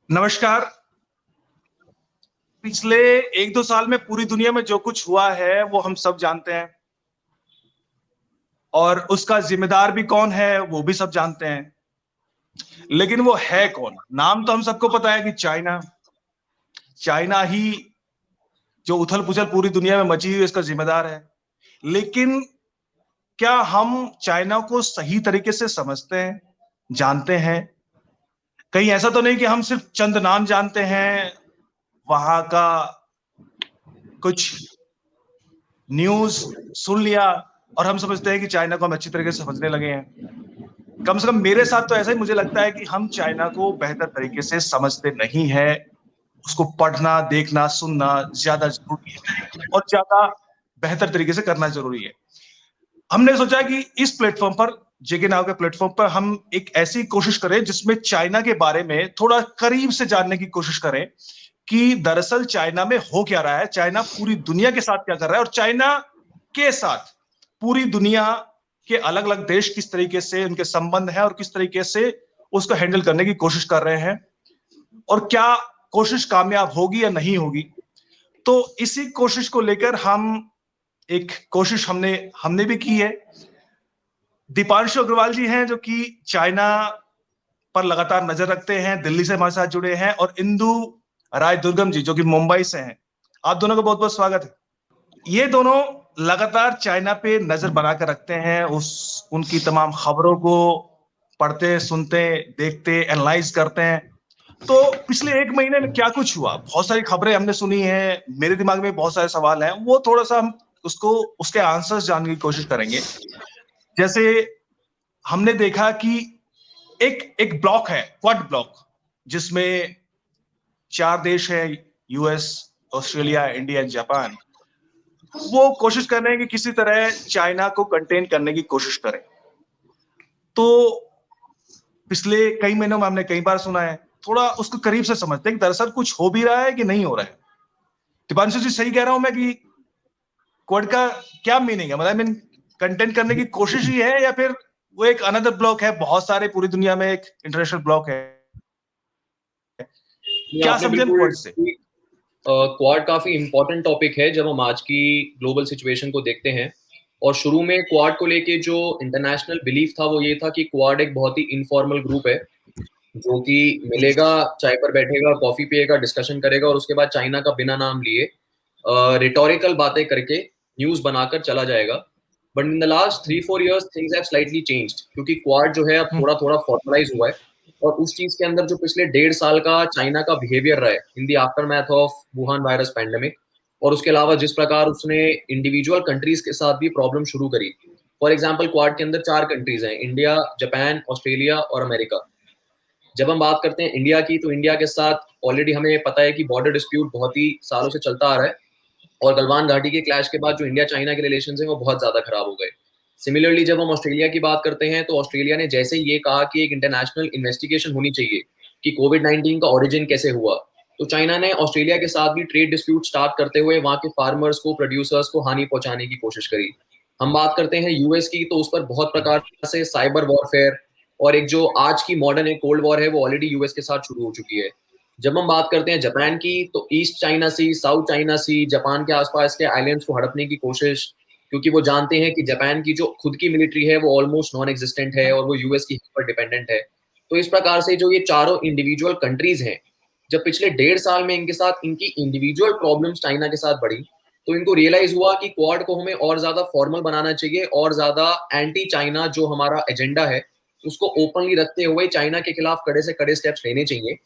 नमस्कार। पिछले 1-2 साल में पूरी दुनिया में जो कुछ हुआ है वो हम सब जानते हैं और उसका जिम्मेदार भी कौन है वो भी सब जानते हैं। लेकिन वो है कौन? नाम तो हम सबको पता है कि चाइना। चाइना ही जो उथल-पुथल पूरी दुनिया में मची हुई है इसका जिम्मेदार है। लेकिन क्या हम चाइना को सही तरीके से समझते हैं, जानते हैं? कहीं ऐसा तो नहीं कि हम सिर्फ चंद नाम जानते हैं, वहां का कुछ न्यूज़ सुन लिया और हम समझते हैं कि चाइना को हम अच्छी तरीके से समझने लगे हैं। कम से कम मेरे साथ तो ऐसा ही मुझे लगता है कि हम चाइना को बेहतर तरीके से समझते नहीं हैं। उसको पढ़ना, देखना, सुनना ज़्यादा ज़रूरी है और ज़्यादा बेहतर तरीके से करना ज़रूरी है। हमने सोचा कि इस प्लेटफ़ॉर्म पर, जेके नाउ के प्लेटफ़ॉर्म पर हम एक ऐसी कोशिश करें जिसमें चाइना के बारे में थोड़ा करीब से जानने की कोशिश करें कि दरअसल चाइना में हो क्या रहा है, चाइना पूरी दुनिया के साथ क्या कर रहा है और चाइना के साथ पूरी दुनिया के अलग-अलग देश किस तरीके से उनके संबंध हैं और किस तरीके से उसको हैंडल करने की कोशिश कर रहे हैं और क्या कोशिश कामयाब होगी या नहीं होगी। तो इसी कोशिश को लेकर हम एक कोशिश हमने हमने भी की है। दीपांशु अग्रवाल जी हैं जो कि चाइना पर लगातार नजर रखते हैं, दिल्ली से हमारे साथ जुड़े हैं, और इंदु राय दुर्गम जी जो कि मुंबई से हैं। आप दोनों का बहुत बहुत स्वागत है। ये दोनों लगातार चाइना पे नजर बनाकर रखते हैं, उनकी तमाम खबरों को पढ़ते, सुनते, देखते, एनालाइज करते हैं। तो पिछले 1 महीने में क्या कुछ हुआ, बहुत सारी खबरें हमने सुनी है, मेरे दिमाग में बहुत सारे सवाल हैं, वो थोड़ा सा हम उसको उसके आंसर्स जानने की कोशिश करेंगे। जैसे हमने देखा कि एक एक ब्लॉक है, क्वाड ब्लॉक, जिसमें 4 देश है, यूएस, ऑस्ट्रेलिया, इंडिया, जापान। वो कोशिश कर रहे हैं कि किसी तरह चाइना को कंटेन करने की कोशिश करें। तो पिछले कई महीनों में हमने कई बार सुना है, थोड़ा उसको करीब से समझते हैं कि दरअसल कुछ हो भी रहा है कि नहीं हो रहा है। दीपांशु जी, सही कह रहा हूं मैं कि क्वाड का क्या मीनिंग है? मतलब आई मीन कंटेन करने की कोशिश ही है या फिर वो एक अनदर ब्लॉक है, बहुत सारे पूरी दुनिया में एक इंटरनेशनल ब्लॉक है? ये क्या आपने समझे हम बिल्कुल क्वाड से? क्वाड काफी इंपॉर्टेंट टॉपिक है जब हम आज की ग्लोबल सिचुएशन को देखते हैं। और शुरू में क्वाड को लेके जो इंटरनेशनल बिलीफ था वो ये था कि क्वाड एक बहुत ही इनफॉर्मल ग्रुप है जो कि मिलेगा, चाय पर बैठेगा, कॉफी पिएगा, डिस्कशन करेगा और उसके बाद चाइना का बिना नाम लिए रिटोरिकल बातें करके न्यूज बनाकर चला जाएगा। But in the last 3-4 years things have slightly changed, क्योंकि क्वाड जो है अब थोड़ा थोड़ा फॉर्मलाइज हुआ है। और उस चीज के अंदर जो पिछले 1.5 साल का चाइना का बिहेवियर रहा है in the aftermath of Wuhan virus pandemic, और उसके अलावा जिस प्रकार उसने इंडिविजुअल कंट्रीज के साथ भी प्रॉब्लम शुरू करी। फॉर एग्जाम्पल, क्वाड के अंदर 4 कंट्रीज हैं, इंडिया, जापान, ऑस्ट्रेलिया और अमेरिका। जब हम बात करते हैं इंडिया की, तो इंडिया के साथ ऑलरेडी हमें पता है कि बॉर्डर डिस्प्यूट बहुत ही सालों से चलता आ रहा है, और गलवान घाटी के क्लैश के बाद जो इंडिया चाइना के रिलेशन हैं वो बहुत ज्यादा खराब हो गए। सिमिलरली जब हम ऑस्ट्रेलिया की बात करते हैं, तो ऑस्ट्रेलिया ने जैसे ही ये कहा कि एक इंटरनेशनल इन्वेस्टिगेशन होनी चाहिए कि कोविड-19 का ओरिजिन कैसे हुआ, तो चाइना ने ऑस्ट्रेलिया के साथ भी ट्रेड डिस्प्यूट स्टार्ट करते हुए वहां के फार्मर्स को, प्रोड्यूसर्स को हानि पहुंचाने की कोशिश करी। हम बात करते हैं यूएस की, तो उस पर बहुत प्रकार से साइबर वॉरफेयर और एक जो आज की मॉडर्न एक कोल्ड वॉर है वो ऑलरेडी यूएस के साथ शुरू हो चुकी है। जब हम बात करते हैं जापान की, तो ईस्ट चाइना सी, साउथ चाइना सी, जापान के आसपास के आइलैंड्स को हड़पने की कोशिश, क्योंकि वो जानते हैं कि जापान की जो खुद की मिलिट्री है वो ऑलमोस्ट नॉन एग्जिस्टेंट है और वो यूएस की पर डिपेंडेंट है। तो इस प्रकार से जो ये चारों इंडिविजुअल कंट्रीज हैं, जब पिछले 1.5 साल में इनके साथ इनकी इंडिविजुअल प्रॉब्लम्स चाइना के साथ बढ़ी, तो इनको रियलाइज हुआ कि क्वाड को हमें और ज्यादा फॉर्मल बनाना चाहिए और ज्यादा एंटी चाइना जो हमारा एजेंडा है उसको ओपनली रखते हुए चाइना के खिलाफ कड़े से कड़े स्टेप्स लेने चाहिए।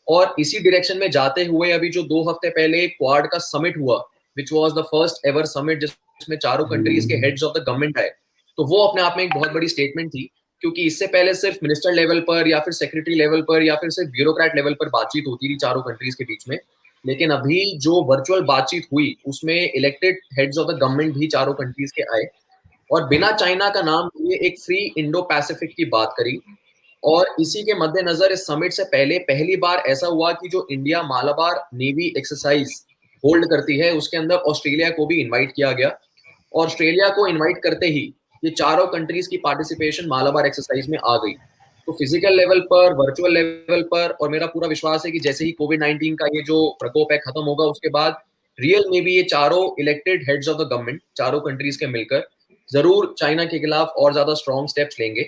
और इसी डायरेक्शन में जाते हुए अभी जो 2 हफ्ते पहले क्वाड का समिट हुआ, which was the first ever summit जिसमें चारों कंट्रीज के हेड्स ऑफ द गवर्नमेंट आए, तो वो अपने आप में एक बहुत बड़ी स्टेटमेंट थी। क्योंकि इससे पहले सिर्फ मिनिस्टर लेवल पर या फिर सेक्रेटरी लेवल पर या फिर सिर्फ ब्यूरोक्रेट लेवल पर बातचीत होती थी चारों कंट्रीज के बीच में, लेकिन अभी जो वर्चुअल बातचीत हुई उसमें elected heads of the government भी चारों कंट्रीज के आए और बिना चाइना का नाम लिए एक फ्री इंडो पैसिफिक की बात करी। और इसी के मद्देनजर इस समिट से पहले पहली बार ऐसा हुआ कि जो India Malabar navy exercise hold करती है उसके अंदर ऑस्ट्रेलिया को भी इनवाइट किया गया। और ऑस्ट्रेलिया को इनवाइट करते ही ये चारों कंट्रीज की पार्टिसिपेशन मालाबार एक्सरसाइज में आ गई। तो फिजिकल लेवल पर, वर्चुअल लेवल पर, और मेरा पूरा विश्वास है कि जैसे ही कोविड-19 का ये जो प्रकोप है खत्म होगा, उसके बाद रियल में भी ये चारों elected heads of the government, चारों कंट्रीज के मिलकर जरूर चाइना के खिलाफ और ज्यादा स्ट्रॉन्ग स्टेप्स लेंगे।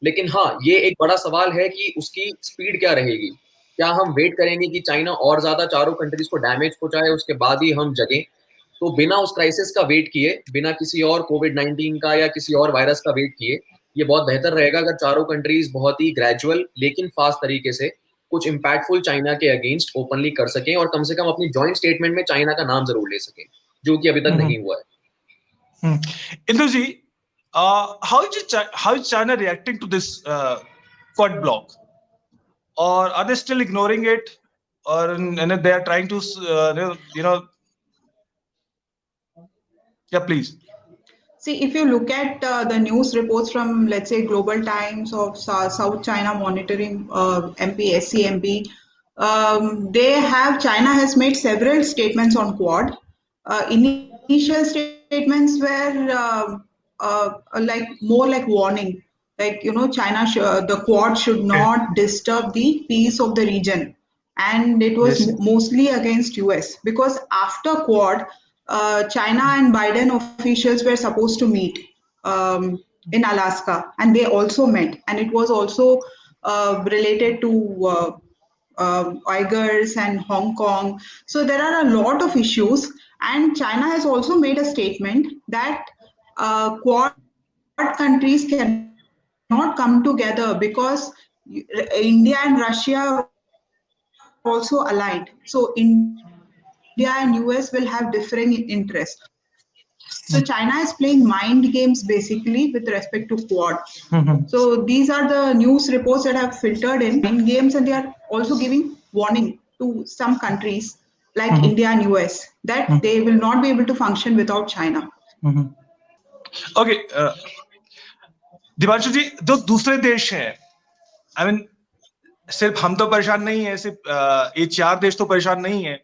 लेकिन हाँ, ये एक बड़ा सवाल है कि उसकी स्पीड क्या रहेगी। क्या हम वेट करेंगे कि चाइना और ज्यादा चारों कंट्रीज को डैमेज पहुंचाए, उसके बाद ही हम जगें? तो बिना उस क्राइसिस का वेट किए, बिना किसी और कोविड-19 का या किसी और वायरस का वेट किए, ये बहुत बेहतर रहेगा अगर चारों कंट्रीज बहुत ही ग्रेजुअल लेकिन फास्ट तरीके से कुछ इम्पैक्टफुल चाइना के अगेंस्ट ओपनली कर सकें, और कम से कम अपनी जॉइंट स्टेटमेंट में चाइना का नाम जरूर ले सकें, जो कि अभी तक नहीं हुआ है। इंदु जी, how is China reacting to this Quad bloc, or are they still ignoring it, or and they are trying to yeah, please. See, if you look at the news reports from, let's say, Global Times or South China Monitoring MP, SCMP, China has made several statements on Quad. Initial statements were like more like warning, like, China, the Quad should not disturb the peace of the region. And it was mostly against US, because after Quad, China and Biden officials were supposed to meet in Alaska, and they also met, and it was also related to Uyghurs and Hong Kong. So there are a lot of issues, and China has also made a statement that Quad countries cannot come together because India and Russia are also aligned. So India and US will have differing interests. So China is playing mind games basically with respect to Quad. So these are the news reports that have filtered in mind games, and they are also giving warning to some countries like India and US that they will not be able to function without China. Okay, Divanshu जी, जो दूसरे देश हैं, I mean, सिर्फ हम तो परेशान नहीं है, सिर्फ ये 4 देश तो परेशान नहीं है।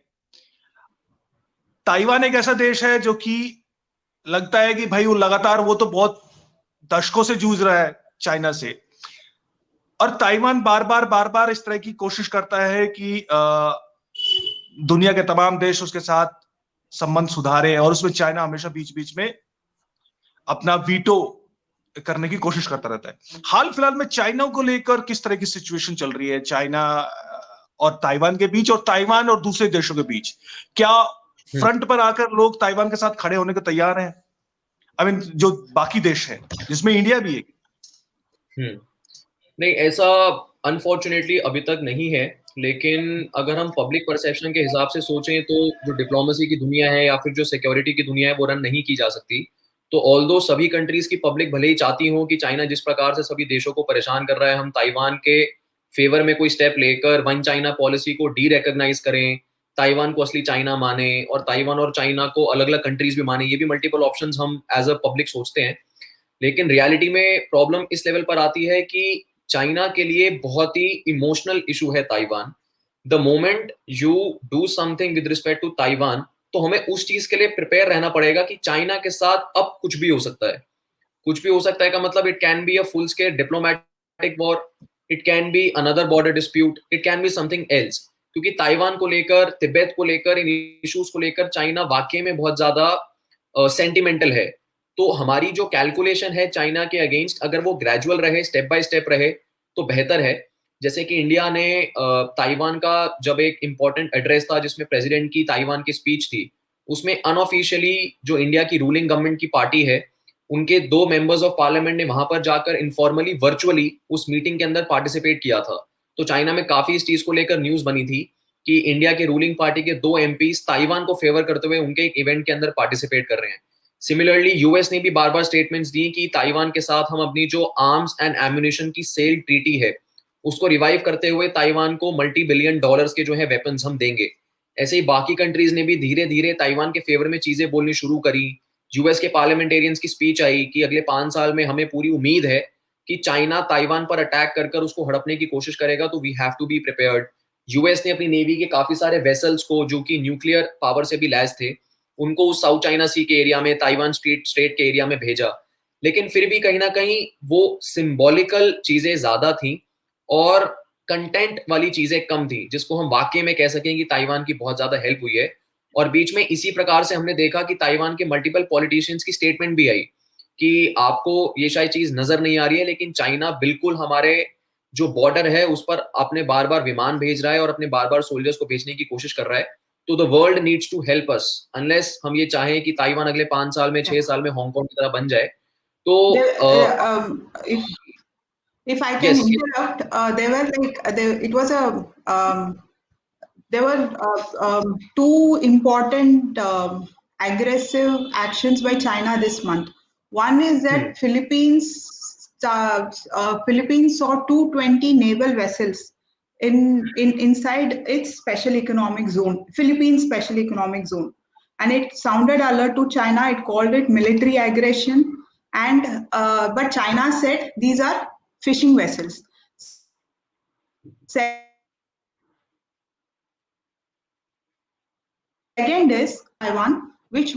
ताइवान एक ऐसा देश है जो कि लगता है कि भाई वो लगातार, वो तो बहुत दशकों से जूझ रहा है चाइना से, और ताइवान बार बार इस तरह की कोशिश करता है कि दुनिया के तमाम देश उसके साथ संबंध सुधारे, और उसमें चाइना हमेशा बीच बीच में अपना वीटो करने की कोशिश करता रहता है। हाल फिलहाल में चाइना को लेकर किस तरह की सिचुएशन चल रही है चाइना और ताइवान के बीच, और ताइवान और दूसरे देशों के बीच? क्या फ्रंट पर आकर लोग ताइवान के साथ खड़े होने को तैयार हैं? आई मीन, जो बाकी देश हैं जिसमें इंडिया भी है। नहीं, ऐसा अनफॉर्चुनेटली अभी तक नहीं है, लेकिन अगर हम पब्लिक परसेप्शन के हिसाब से सोचें तो जो डिप्लोमेसी की दुनिया है या फिर जो सिक्योरिटी की दुनिया है वो रन नहीं की जा सकती। तो ऑल्दो सभी कंट्रीज की पब्लिक भले ही चाहती हो कि चाइना जिस प्रकार से सभी देशों को परेशान कर रहा है, हम ताइवान के फेवर में कोई स्टेप लेकर वन चाइना पॉलिसी को डी रिकॉग्नाइज करें, ताइवान को असली चाइना माने और ताइवान और चाइना को अलग अलग कंट्रीज भी माने, ये भी मल्टीपल ऑप्शंस हम एज अ पब्लिक सोचते हैं। लेकिन रियलिटी में प्रॉब्लम इस लेवल पर आती है कि चाइना के लिए बहुत ही इमोशनल इशू है Taiwan. The moment you do something with respect to Taiwan, तो हमें उस चीज के लिए प्रिपेयर रहना पड़ेगा कि चाइना के साथ अब कुछ भी हो सकता है। कुछ भी हो सकता है का मतलब it can be a full scale diplomatic war, it can be another border dispute, it can be something else. क्योंकि ताइवान को लेकर, तिब्बत को लेकर, इन इश्यूज को लेकर चाइना वाकई में बहुत ज्यादा सेंटिमेंटल है। तो हमारी जो कैलकुलेशन है चाइना के अगेंस्ट, अगर वो ग्रेजुअल रहे, स्टेप बाय स्टेप रहे तो बेहतर है। जैसे कि इंडिया ने ताइवान का जब एक इंपॉर्टेंट एड्रेस था जिसमें प्रेसिडेंट की ताइवान की स्पीच थी, उसमें अनऑफिशियली जो इंडिया की रूलिंग गवर्नमेंट की पार्टी है उनके 2 मेंबर्स ऑफ पार्लियामेंट ने वहां पर जाकर इनफॉर्मली वर्चुअली उस मीटिंग के अंदर पार्टिसिपेट किया था। तो चाइना में काफी इस चीज को लेकर न्यूज बनी थी कि इंडिया के रूलिंग पार्टी के 2 एमपीज ताइवान को फेवर करते हुए उनके एक इवेंट के अंदर पार्टिसिपेट कर रहे हैं। सिमिलरली यूएस ने भी बार बार स्टेटमेंट्स दी कि ताइवान के साथ हम अपनी जो आर्म्स एंड एम्यूनिशन की सेल ट्रीटी है उसको रिवाइव करते हुए ताइवान को मल्टी बिलियन डॉलर्स के जो है वेपन्स हम देंगे। ऐसे ही बाकी कंट्रीज ने भी धीरे धीरे ताइवान के फेवर में चीजें बोलनी शुरू करी। यूएस के पार्लियामेंटेरियंस की स्पीच आई कि अगले 5 साल में हमें पूरी उम्मीद है कि चाइना ताइवान पर अटैक कर उसको हड़पने की कोशिश करेगा, तो we have to be prepared. US ने अपनी नेवी के काफी सारे वेसल्स को जो कि न्यूक्लियर पावर से भी लैस थे उनको उस साउथ चाइना सी के एरिया में, ताइवान स्ट्रेट के एरिया में भेजा। लेकिन फिर भी कहीं ना कहीं वो सिंबॉलिकल चीजें ज्यादा थी और कंटेंट वाली चीजें कम थी, जिसको हम वाकई में कह सकें कि ताइवान की बहुत ज्यादा हेल्प हुई है। और बीच में इसी प्रकार से हमने देखा कि ताइवान के मल्टीपल पॉलिटिशियंस की स्टेटमेंट भी आई कि आपको ये शायद चीज नजर नहीं आ रही है, लेकिन चाइना बिल्कुल हमारे जो बॉर्डर है उस पर अपने बार बार विमान भेज रहा है और अपने बार बार सोल्जर्स को भेजने की कोशिश कर रहा है। तो the world needs to help us, unless हम ये चाहें कि ताइवान अगले 5 साल में 6 साल में हांगकांग की तरह बन जाए। तो if I can yes, interrupt, there were it was there were two important aggressive actions by China this month. One is that Philippines saw 220 naval vessels inside its special economic zone, Philippines special economic zone, and it sounded alert to China. It called it military aggression, and but China said these are fishing vessels. Second is Taiwan, which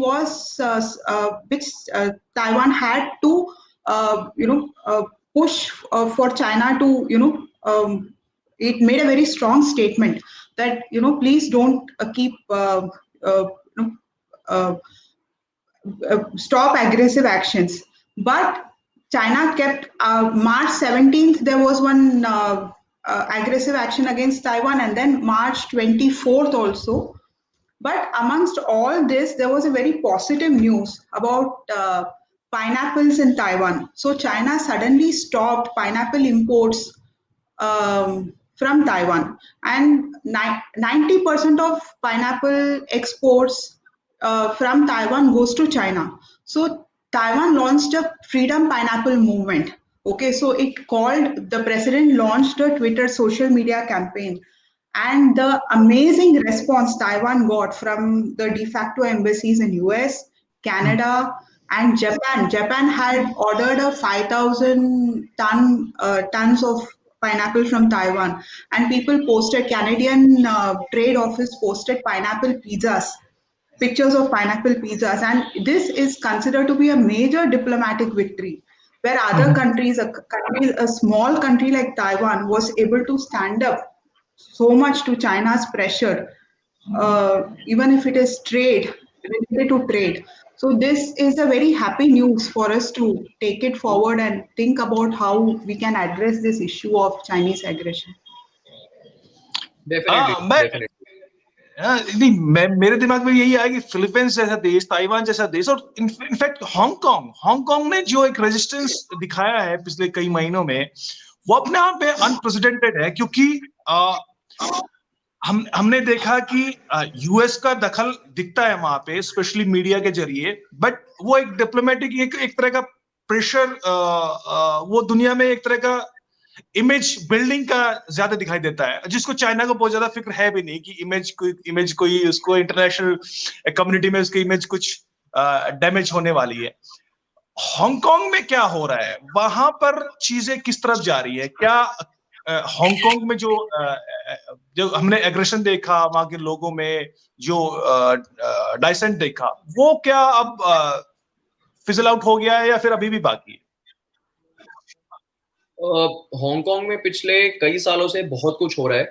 Taiwan had to push for China to it made a very strong statement that please don't keep stop aggressive actions. But China kept March 17th, there was one aggressive action against Taiwan, and then March 24th also. But amongst all this, there was a very positive news about pineapples in Taiwan. So China suddenly stopped pineapple imports from Taiwan, and 90% of pineapple exports from Taiwan goes to China. So Taiwan launched a freedom pineapple movement. Okay, so the president launched a Twitter social media campaign, and the amazing response Taiwan got from the de facto embassies in US, Canada, and Japan. Japan had ordered a 5,000 tons of pineapple from Taiwan, and people posted, Canadian trade office posted pineapple pizzas, pictures of pineapple pizzas, and this is considered to be a major diplomatic victory, where other countries, a small country like Taiwan, was able to stand up so much to China's pressure, even if it is trade, related to trade. So this is a very happy news for us to take it forward and think about how we can address this issue of Chinese aggression. Definitely नहीं, मेरे दिमाग में यही आया कि Philippines जैसा देश, Taiwan जैसा देश, और इनफैक्ट हांगकांग ने जो एक रेजिस्टेंस दिखाया है पिछले कई महीनों में, वो अपने आप में अनप्रेसिडेंटेड है, क्योंकि हमने देखा कि यूएस का दखल दिखता है वहां पे, स्पेशली मीडिया के जरिए, बट वो एक डिप्लोमेटिक एक तरह का प्रेशर, वो दुनिया में एक तरह का इमेज बिल्डिंग का ज्यादा दिखाई देता है, जिसको चाइना को बहुत ज्यादा फिक्र है भी नहीं कि इमेज कोई उसको इंटरनेशनल कम्युनिटी में उसकी इमेज कुछ डैमेज होने वाली है। हांगकांग में क्या हो रहा है, वहां पर चीजें किस तरफ जा रही है? क्या हांगकांग में जो हमने एग्रेशन देखा, वहां के लोगों में जो डाइसेंट देखा, वो क्या अब फिजल आउट हो गया है या फिर अभी भी बाकी है? हांगकांग में पिछले कई सालों से बहुत कुछ हो रहा है।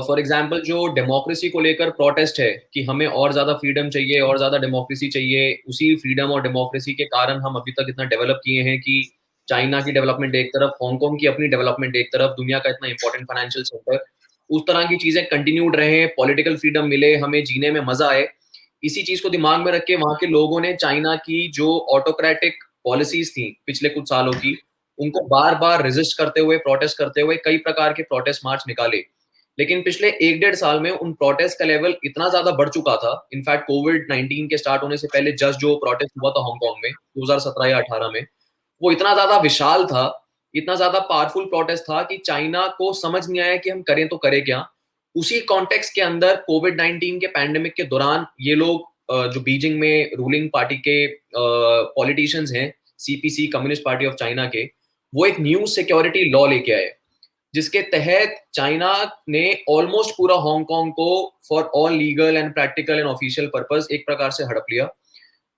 फॉर एग्जाम्पल, जो डेमोक्रेसी को लेकर प्रोटेस्ट है कि हमें और ज्यादा फ्रीडम चाहिए, और ज्यादा डेमोक्रेसी चाहिए, उसी फ्रीडम और डेमोक्रेसी के कारण हम अभी तक इतना डेवलप किए हैं कि चाइना की डेवलपमेंट एक तरफ, हांगकांग की अपनी डेवलपमेंट एक तरफ, दुनिया का इतना इंपॉर्टेंट फाइनेंशियल सेंटर, उस तरह की चीजें कंटिन्यूड रहे, पॉलिटिकल फ्रीडम मिले, हमें जीने में मजा आए। इसी चीज को दिमाग में रख के वहां के लोगों ने चाइना की जो ऑटोक्रेटिक पॉलिसीज थी पिछले कुछ सालों की, उनको बार बार रेजिस्ट करते हुए, प्रोटेस्ट करते हुए कई प्रकार के प्रोटेस्ट मार्च निकाले। लेकिन पिछले 1-1.5 साल में उन प्रोटेस्ट का लेवल इतना ज्यादा बढ़ चुका था, इनफैक्ट कोविड-19 के स्टार्ट होने से पहले जस्ट जो प्रोटेस्ट हुआ था हांगकांग में 2017 या 18 में, वो इतना ज्यादा विशाल था, इतना ज्यादा पावरफुल प्रोटेस्ट था कि चाइना को समझ नहीं आया कि हम करें तो करें क्या। उसी कॉन्टेक्स्ट के अंदर कोविड-19 के पैंडेमिक के दौरान ये लोग जो बीजिंग में रूलिंग पार्टी के पॉलिटिशियंस हैं, CPC, communist party of China के, वो एक न्यू सिक्योरिटी लॉ लेके आए, जिसके तहत चाइना ने ऑलमोस्ट पूरा हांगकांग को for all legal and practical and official purpose एक प्रकार से हड़प लिया।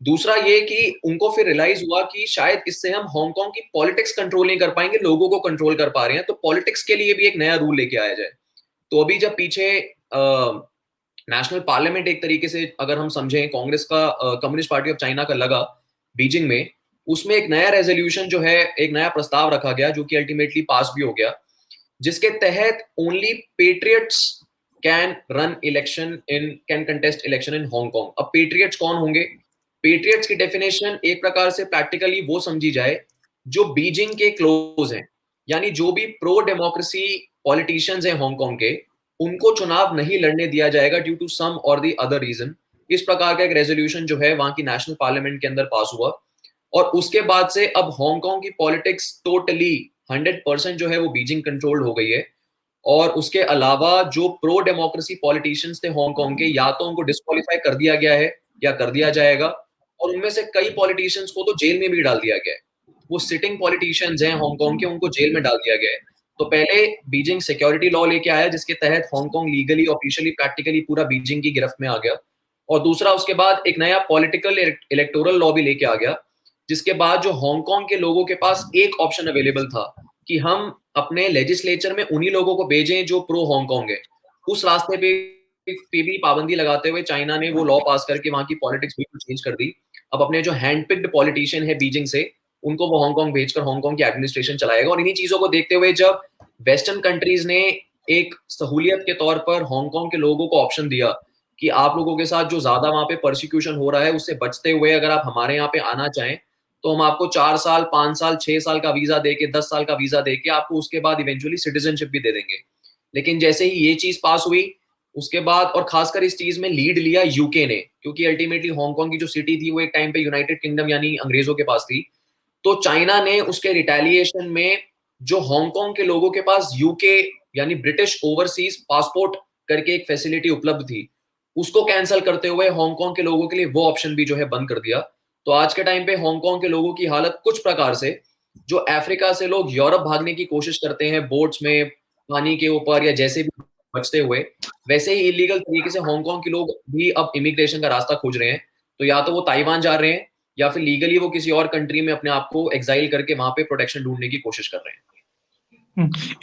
दूसरा ये कि उनको फिर रियलाइज हुआ कि शायद इससे हम हांगकांग की पॉलिटिक्स कंट्रोल नहीं कर पाएंगे, लोगों को कंट्रोल कर पा रहे हैं, तो पॉलिटिक्स के लिए भी एक नया रूल लेके आया जाए। तो अभी जब पीछे नेशनल पार्लियामेंट एक तरीके से अगर हम समझें कांग्रेस का, कम्युनिस्ट पार्टी ऑफ चाइना का लगा बीजिंग में, उसमें एक नया रेजोल्यूशन जो है, एक नया प्रस्ताव रखा गया जो कि अल्टीमेटली पास भी हो गया, जिसके तहत only patriots can run election in, can contest election in Hong Kong. अब पेट्रियट्स कौन होंगे? पेट्रियट्स की डेफिनेशन एक प्रकार से प्रैक्टिकली वो समझी जाए जो बीजिंग के क्लोज हैं, यानी जो भी प्रो डेमोक्रेसी पॉलिटिशियंस हैं हांगकांग के, उनको चुनाव नहीं लड़ने दिया जाएगा ड्यू टू सम और द अदर रीजन। इस प्रकार का एक रेजोल्यूशन जो है वहां की नेशनल पार्लियामेंट के अंदर पास हुआ, और उसके बाद से अब हांगकांग की पॉलिटिक्स टोटली 100% जो है वो बीजिंग कंट्रोल्ड हो गई है। और उसके अलावा जो प्रो डेमोक्रेसी पॉलिटिशियंस थे हांगकांग के, या तो उनको डिस्क्वालीफाई कर दिया गया है या कर दिया जाएगा, और उनमें से कई पॉलिटिशियंस को तो जेल में भी डाल दिया गया है। वो सिटिंग पॉलिटिशियंस हैं हांगकांग के, उनको जेल में डाल दिया गया है। तो पहले बीजिंग सिक्योरिटी लॉ लेके आया जिसके तहत हांगकांग लीगली ऑफिशियली प्रैक्टिकली पूरा बीजिंग की गिरफ्त में आ गया, और दूसरा उसके बाद एक नया पॉलिटिकल इलेक्टोरल लॉ भी लेके आ गया, जिसके बाद जो हांगकांग के लोगों के पास एक ऑप्शन अवेलेबल था कि हम अपने लेजिस्लेचर में उन्हीं लोगों को भेजें जो प्रो हांगकांग है। उस रास्ते पे भी पाबंदी लगाते हुए चाइना ने वो लॉ पास करके वहां की पॉलिटिक्स बिल्कुल चेंज कर दी। अब अपने जो हैंडपिक्ड पॉलिटिशियन है बीजिंग से, उनको वो हांगकांग भेजकर हांगकांग की एडमिनिस्ट्रेशन चलाएगा। और इन्हीं चीजों को देखते हुए जब वेस्टर्न कंट्रीज ने एक सहूलियत के तौर पर हांगकांग के लोगों को ऑप्शन दिया कि आप लोगों के साथ जो ज्यादा वहां पे परसिक्यूशन हो रहा है उससे बचते हुए अगर आप हमारे यहाँ पे आना चाहें तो हम आपको 4 साल, 5 साल, 6 साल का वीजा देके, 10 साल का वीजा देके आपको उसके बाद इवेंचुअली सिटीजनशिप भी दे देंगे। लेकिन जैसे ही ये चीज पास हुई उसके बाद, और खासकर इस चीज में लीड लिया यूके ने, क्योंकि अल्टीमेटली हांगकांग की जो सिटी थी वो एक टाइम पे यूनाइटेड किंगडम यानी अंग्रेजों के पास थी, तो चाइना ने उसके रिटेलिएशन में जो हांगकांग के लोगों के पास यूके यानी ब्रिटिश ओवरसीज पासपोर्ट करके एक फैसिलिटी उपलब्ध थी, उसको कैंसिल करते हुए हांगकांग के लोगों के लिए वो ऑप्शन भी जो है बंद कर दिया। तो आज के टाइम पे हांगकांग के लोगों की हालत कुछ प्रकार से, जो अफ्रीका से लोग यूरोप भागने की कोशिश करते हैं बोट्स में पानी के ऊपर या जैसे भी बचते हुए, वैसे ही इलीगल तरीके से हांगकांग के लोग भी अब इमिग्रेशन का रास्ता खोज रहे हैं। तो या तो वो ताइवान जा रहे हैं या फिर लीगली वो किसी और कंट्री में अपने आप को एक्साइल करके वहां पे प्रोटेक्शन ढूंढने की कोशिश कर रहे हैं।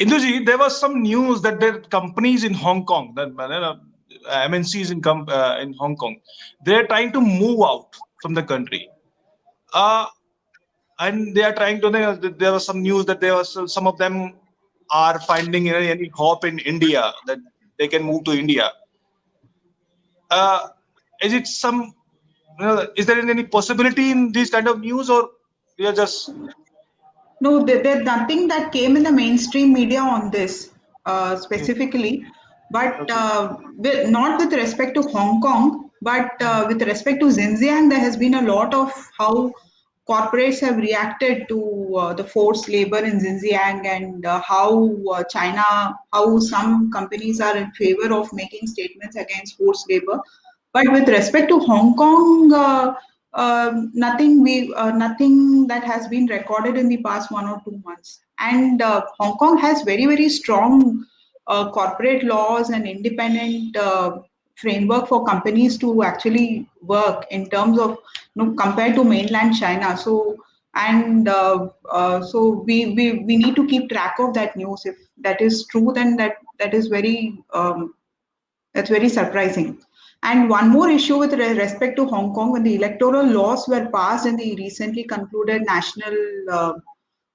Induji, there was some news that there are companies in Hong Kong, that MNCs in Hong Kong, they're trying to move out from the country, and they are trying to. There was some news that there was some of them are finding any hope in India that they can move to India. Is it some? Is there any possibility in these kind of news, or we are just? No, there's nothing that came in the mainstream media on this specifically, but not with respect to Hong Kong, but with respect to Xinjiang, there has been a lot of how corporates have reacted to the forced labor in Xinjiang, and how some companies are in favor of making statements against forced labor. But with respect to Hong Kong, nothing that has been recorded in the past 1 or 2 months. And Hong Kong has very, very strong corporate laws and independent framework for companies to actually work in terms of, compared to mainland China. So we need to keep track of that news. If that is true, then that is that's very surprising. And one more issue with respect to Hong Kong, when the electoral laws were passed in the recently concluded national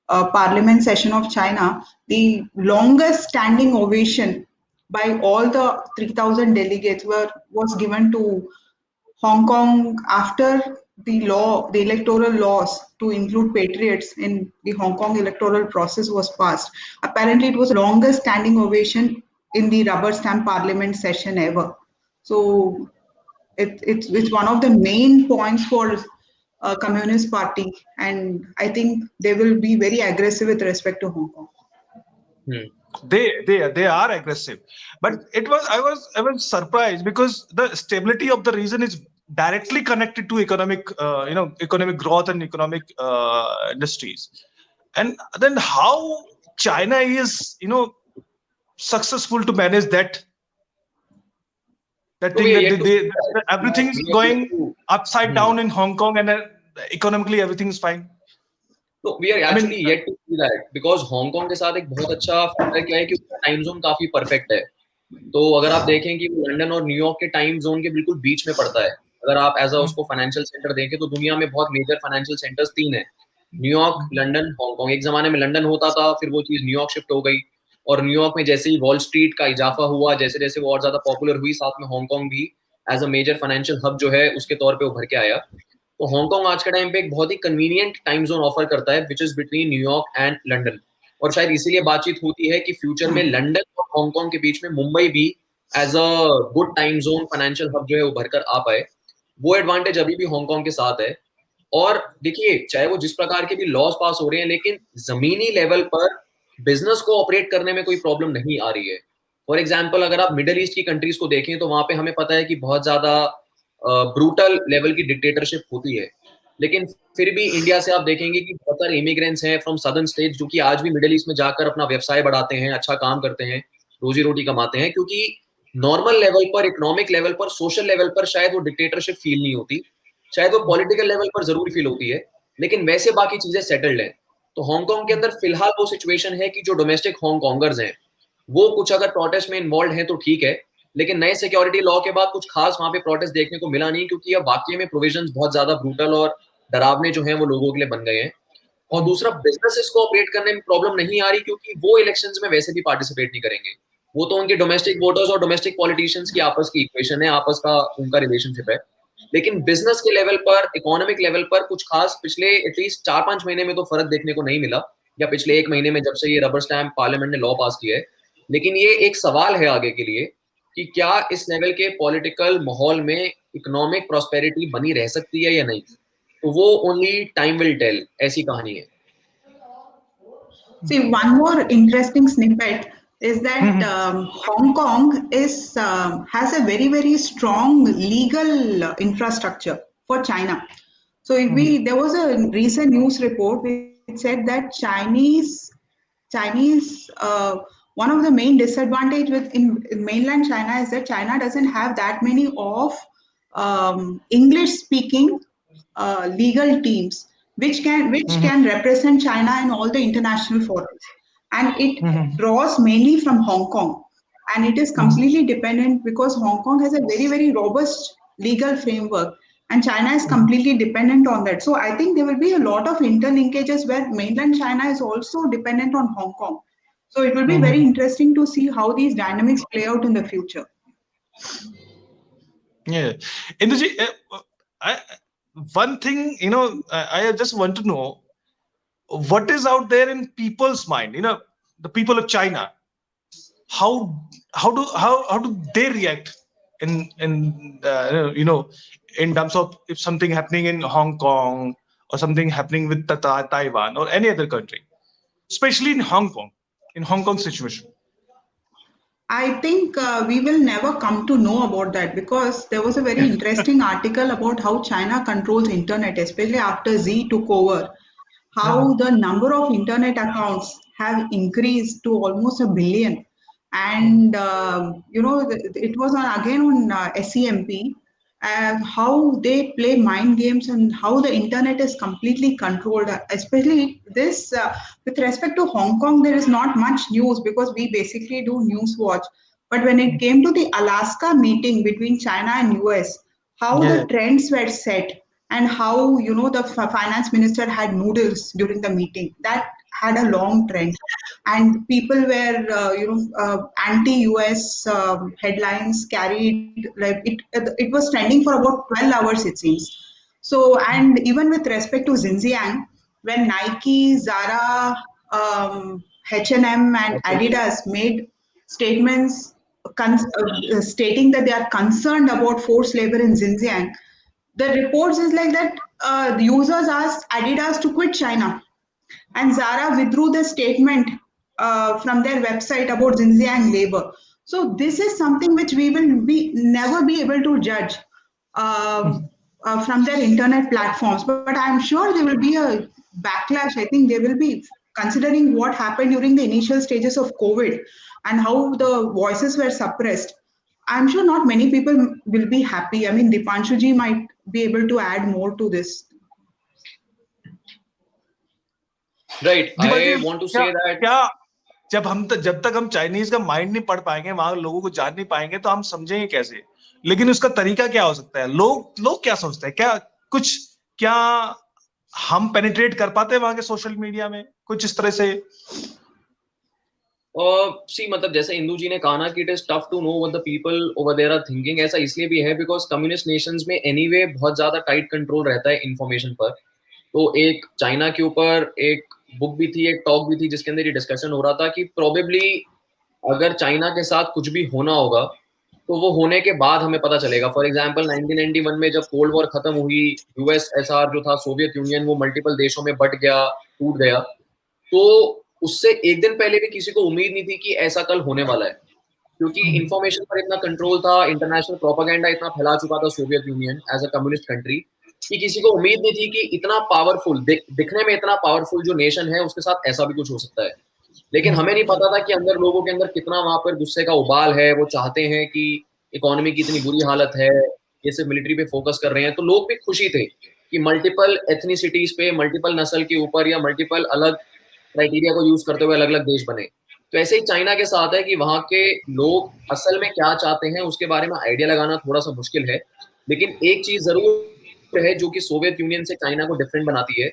parliament session of China, the longest standing ovation by all the 3,000 delegates was given to Hong Kong after the electoral laws to include patriots in the Hong Kong electoral process was passed. Apparently, it was the longest standing ovation in the rubber stamp parliament session ever. So it's one of the main points for Communist Party, and I think they will be very aggressive with respect to Hong Kong. They are aggressive, but I was surprised because the stability of the region is directly connected to economic growth and economic industries, and then how China is successful to manage that. That So thing we are that yet to see that. everything is We are yet going to. upside down in Hong Kong, and economically everything is fine. तो we are I mean, actually yet to see that, because Hong Kong के साथ एक बहुत अच्छा factor क्या है कि उसका टाइम जोन काफी परफेक्ट है। तो अगर आप देखें कि लंदन और न्यूयॉर्क के टाइम जोन के बिल्कुल बीच में पड़ता है, अगर आप एज अ उसको फाइनेंशियल सेंटर देखें तो दुनिया में बहुत मेजर फाइनेंशियल सेंटर्स 3 है, न्यूयॉर्क, लंदन, हांगकांग। एक जमाने में लंदन होता था, फिर वो चीज न्यूयॉर्क शिफ्ट हो गई, और न्यूयॉर्क में जैसे ही वॉल स्ट्रीट का इजाफा हुआ, जैसे जैसे वो और ज्यादा पॉपुलर हुई, साथ में हांगकांग भी as a major financial hub जो है उसके तौर पे उभर के आया। तो हांगकांग आज के टाइम पे एक बहुत ही कन्वीनियंट टाइम जोन ऑफर करता है, which is between New York and London. और शायद इसीलिए बातचीत होती है कि फ्यूचर में लंदन और हांगकांग के बीच में मुंबई भी as a good time zone financial hub जो है उभर कर आ पाए। वो एडवांटेज अभी भी हांगकांग के साथ है। और देखिए, चाहे वो जिस प्रकार के भी लॉज पास हो रहे हैं, लेकिन जमीनी लेवल पर बिजनेस को ऑपरेट करने में कोई प्रॉब्लम नहीं आ रही है। फॉर एग्जाम्पल, अगर आप मिडिल ईस्ट की कंट्रीज को देखें तो वहां पे हमें पता है कि बहुत ज्यादा ब्रूटल लेवल की डिक्टेटरशिप होती है, लेकिन फिर भी इंडिया से आप देखेंगे कि बहुत सारे इमिग्रेंट्स हैं फ्रॉम सदर्न स्टेट जो कि आज भी मिडिल ईस्ट में जाकर अपना व्यवसाय बढ़ाते हैं, अच्छा काम करते हैं, रोजी रोटी कमाते हैं, क्योंकि नॉर्मल लेवल पर, इकोनॉमिक लेवल पर, सोशल लेवल पर शायद वो डिक्टेटरशिप फील नहीं होती, शायद वो पॉलिटिकल लेवल पर जरूर फील होती है, लेकिन वैसे बाकी चीजें सेटल्ड हैं। तो हांगकांग के अंदर फिलहाल वो सिचुएशन है कि जो डोमेस्टिक हांगकांगर्स हैं वो कुछ अगर प्रोटेस्ट में इन्वॉल्व हैं तो ठीक है, लेकिन नए सिक्योरिटी लॉ के बाद कुछ खास वहां पे प्रोटेस्ट देखने को मिला नहीं, क्योंकि अब वाकई में प्रोविजंस बहुत ज्यादा ब्रूटल और डरावने जो हैं वो लोगों के लिए बन गए हैं। और दूसरा, बिजनेसेस को ऑपरेट करने में प्रॉब्लम नहीं आ रही, क्योंकि वो इलेक्शंस में वैसे भी पार्टिसिपेट नहीं करेंगे। वो तो उनके डोमेस्टिक वोटर्स और डोमेस्टिक पॉलिटिशियंस की आपस की इक्वेशन है, आपस का उनका रिलेशनशिप है। लेकिन बिजनेस के लेवल पर, इकोनॉमिक लेवल पर कुछ खास पिछले एटलीस्ट 4-5 महीने में तो फर्क देखने को नहीं मिला, या पिछले 1 महीने में जब से ये रबर स्टैम्प पार्लियामेंट ने लॉ पास किया है। लेकिन ये एक सवाल है आगे के लिए कि क्या इस लेवल के पॉलिटिकल माहौल में इकोनॉमिक प्रॉस्पेरिटी बनी रह सकती है या नहीं। तो वो ओनली टाइम विल टेल, ऐसी कहानी है। See, one more interesting snippet is that Hong Kong has a very strong legal infrastructure for China. So there was a recent news report which said that Chinese one of the main disadvantage in mainland China is that China doesn't have that many of English speaking legal teams which can represent China in all the international forums, and it draws mainly from Hong Kong, and it is completely dependent because Hong Kong has a very robust legal framework, and China is completely dependent on that. So I think there will be a lot of interlinkages where mainland China is also dependent on Hong Kong. So it will be very interesting to see how these dynamics play out in the future. Yeah, Induji, one thing, I just want to know what is out there in people's mind. The people of China, how do they react in in terms of if something happening in Hong Kong or something happening with Taiwan or any other country, especially in Hong Kong situation. I think we will never come to know about that because there was a very interesting article about how China controls internet, especially after Xi took over. How the number of internet accounts have increased to almost 1 billion, and it was again on SEMP. How they play mind games and how the internet is completely controlled. Especially this, with respect to Hong Kong, there is not much news because we basically do news watch. But when it came to the Alaska meeting between China and US, how the trends were set and how the finance minister had noodles during the meeting, that had a long trend, and people were anti-US headlines carried, like it was trending for about 12 hours it seems. So, and even with respect to Xinjiang, when Nike, Zara, H&M and Adidas made statements stating that they are concerned about forced labor in Xinjiang, the reports is like that the users asked Adidas to quit China, and Zara withdrew the statement from their website about Xinjiang labor. So this is something which we will never be able to judge from their internet platforms. But I'm sure there will be a backlash. I think they will be considering what happened during the initial stages of COVID and how the voices were suppressed. I'm sure not many people will be happy. I mean, Dipanshu ji might be able to add more to this. Right. Deepak ji, I want to क्या say that क्या जब तक हम Chinese का mind नहीं पढ़ पाएंगे, वहां लोगों को जान नहीं पाएंगे, तो हम समझेंगे कैसे? लेकिन उसका तरीका क्या हो सकता है? लोग क्या सोचते हैं? क्या हम पेनिट्रेट कर पाते हैं वहां के सोशल मीडिया में कुछ इस तरह से? सी मतलब जैसे इंदू जी ने कहा ना कि it is tough to know what the people over there are thinking, ऐसा इसलिए भी है बिकॉज कम्युनिस्ट नेशंस में एनीवे बहुत ज्यादा टाइट कंट्रोल रहता है इंफॉर्मेशन पर। तो एक चाइना के ऊपर एक बुक भी थी, एक टॉक भी थी, जिसके अंदर ये डिस्कशन हो रहा था कि प्रोबेबली अगर चाइना के साथ कुछ भी होना होगा तो वो होने के बाद हमें पता चलेगा। फॉर एग्जाम्पल 1991 में जब कोल्ड वॉर खत्म हुई, यूएसएसआर जो था, सोवियत यूनियन, वो मल्टीपल देशों में बट गया, टूट गया, तो उससे एक दिन पहले भी किसी को उम्मीद नहीं थी कि ऐसा कल होने वाला है, क्योंकि इंफॉर्मेशन पर इतना कंट्रोल था, इंटरनेशनल प्रोपागेंडा इतना फैला चुका था Soviet Union as a communist country, कि किसी को उम्मीद नहीं थी कि इतना पावरफुल, दिखने में इतना पावरफुल जो नेशन है उसके साथ ऐसा भी कुछ हो सकता है। लेकिन हमें नहीं पता था कि अंदर लोगों के अंदर कितना वहां पर गुस्से का उबाल है, वो चाहते हैं कि इकोनॉमी की इतनी बुरी हालत है, ये सिर्फ मिलिट्री पे फोकस कर रहे हैं। तो लोग भी खुशी थे कि मल्टीपल एथनिसिटीज पे, मल्टीपल नस्ल के ऊपर या मल्टीपल अलग क्राइटेरिया को यूज करते हुए अलग अलग देश बने। तो ऐसे ही चाइना के साथ है कि वहां के लोग असल में क्या चाहते हैं उसके बारे में आइडिया लगाना थोड़ा सा मुश्किल है। लेकिन एक चीज जरूर है जो कि सोवियत यूनियन से चाइना को डिफरेंट बनाती है,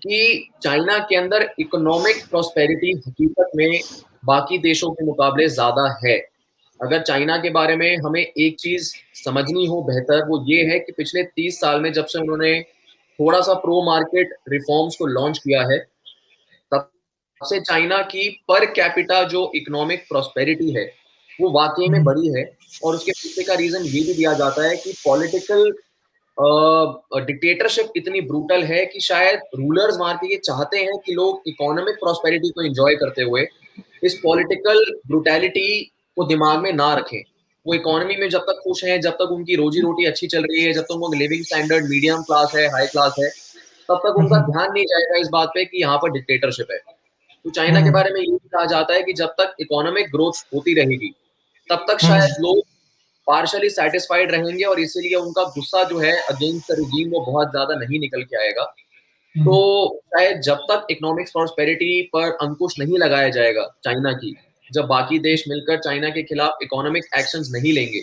कि चाइना के अंदर इकोनॉमिक प्रॉस्पेरिटी हकीकत में बाकी देशों के मुकाबले ज्यादा है। अगर चाइना के बारे में हमें एक चीज समझनी हो बेहतर, वो ये है कि पिछले 30 साल में जब से उन्होंने थोड़ा सा प्रो मार्केट रिफॉर्म्स को लॉन्च किया है, तब से चाइना की पर कैपिटा जो इकोनॉमिक प्रॉस्पेरिटी है वो वाकई में बढ़ी है। और उसके पीछे का रीजन ये भी दिया जाता है कि पॉलिटिकल डिक्टेटरशिप इतनी ब्रूटल है कि शायद रूलर्स वहां के ये चाहते हैं कि लोग इकोनॉमिक प्रॉस्पेरिटी को एंजॉय करते हुए इस पॉलिटिकल ब्रूटैलिटी को दिमाग में ना रखें। वो इकोनॉमी में जब तक खुश हैं, जब तक उनकी रोजी रोटी अच्छी चल रही है, जब तक उनका लिविंग स्टैंडर्ड मीडियम क्लास है, हाई क्लास है, तब तक उनका ध्यान नहीं जाएगा इस बात पे कि यहाँ पर डिक्टेटरशिप है। तो चाइना के बारे में ये कहा जाता है कि जब तक इकोनॉमिक ग्रोथ होती रहेगी तब तक शायद लोग पार्शली सेटिस्फाइड रहेंगे, और इसीलिए उनका गुस्सा जो है अगेंस्ट द रिजीम वो बहुत ज्यादा नहीं निकल के आएगा। तो शायद जब तक इकोनॉमिक प्रॉस्पेरिटी पर अंकुश नहीं लगाया जाएगा चाइना की, जब बाकी देश मिलकर चाइना के खिलाफ इकोनॉमिक एक्शंस नहीं लेंगे,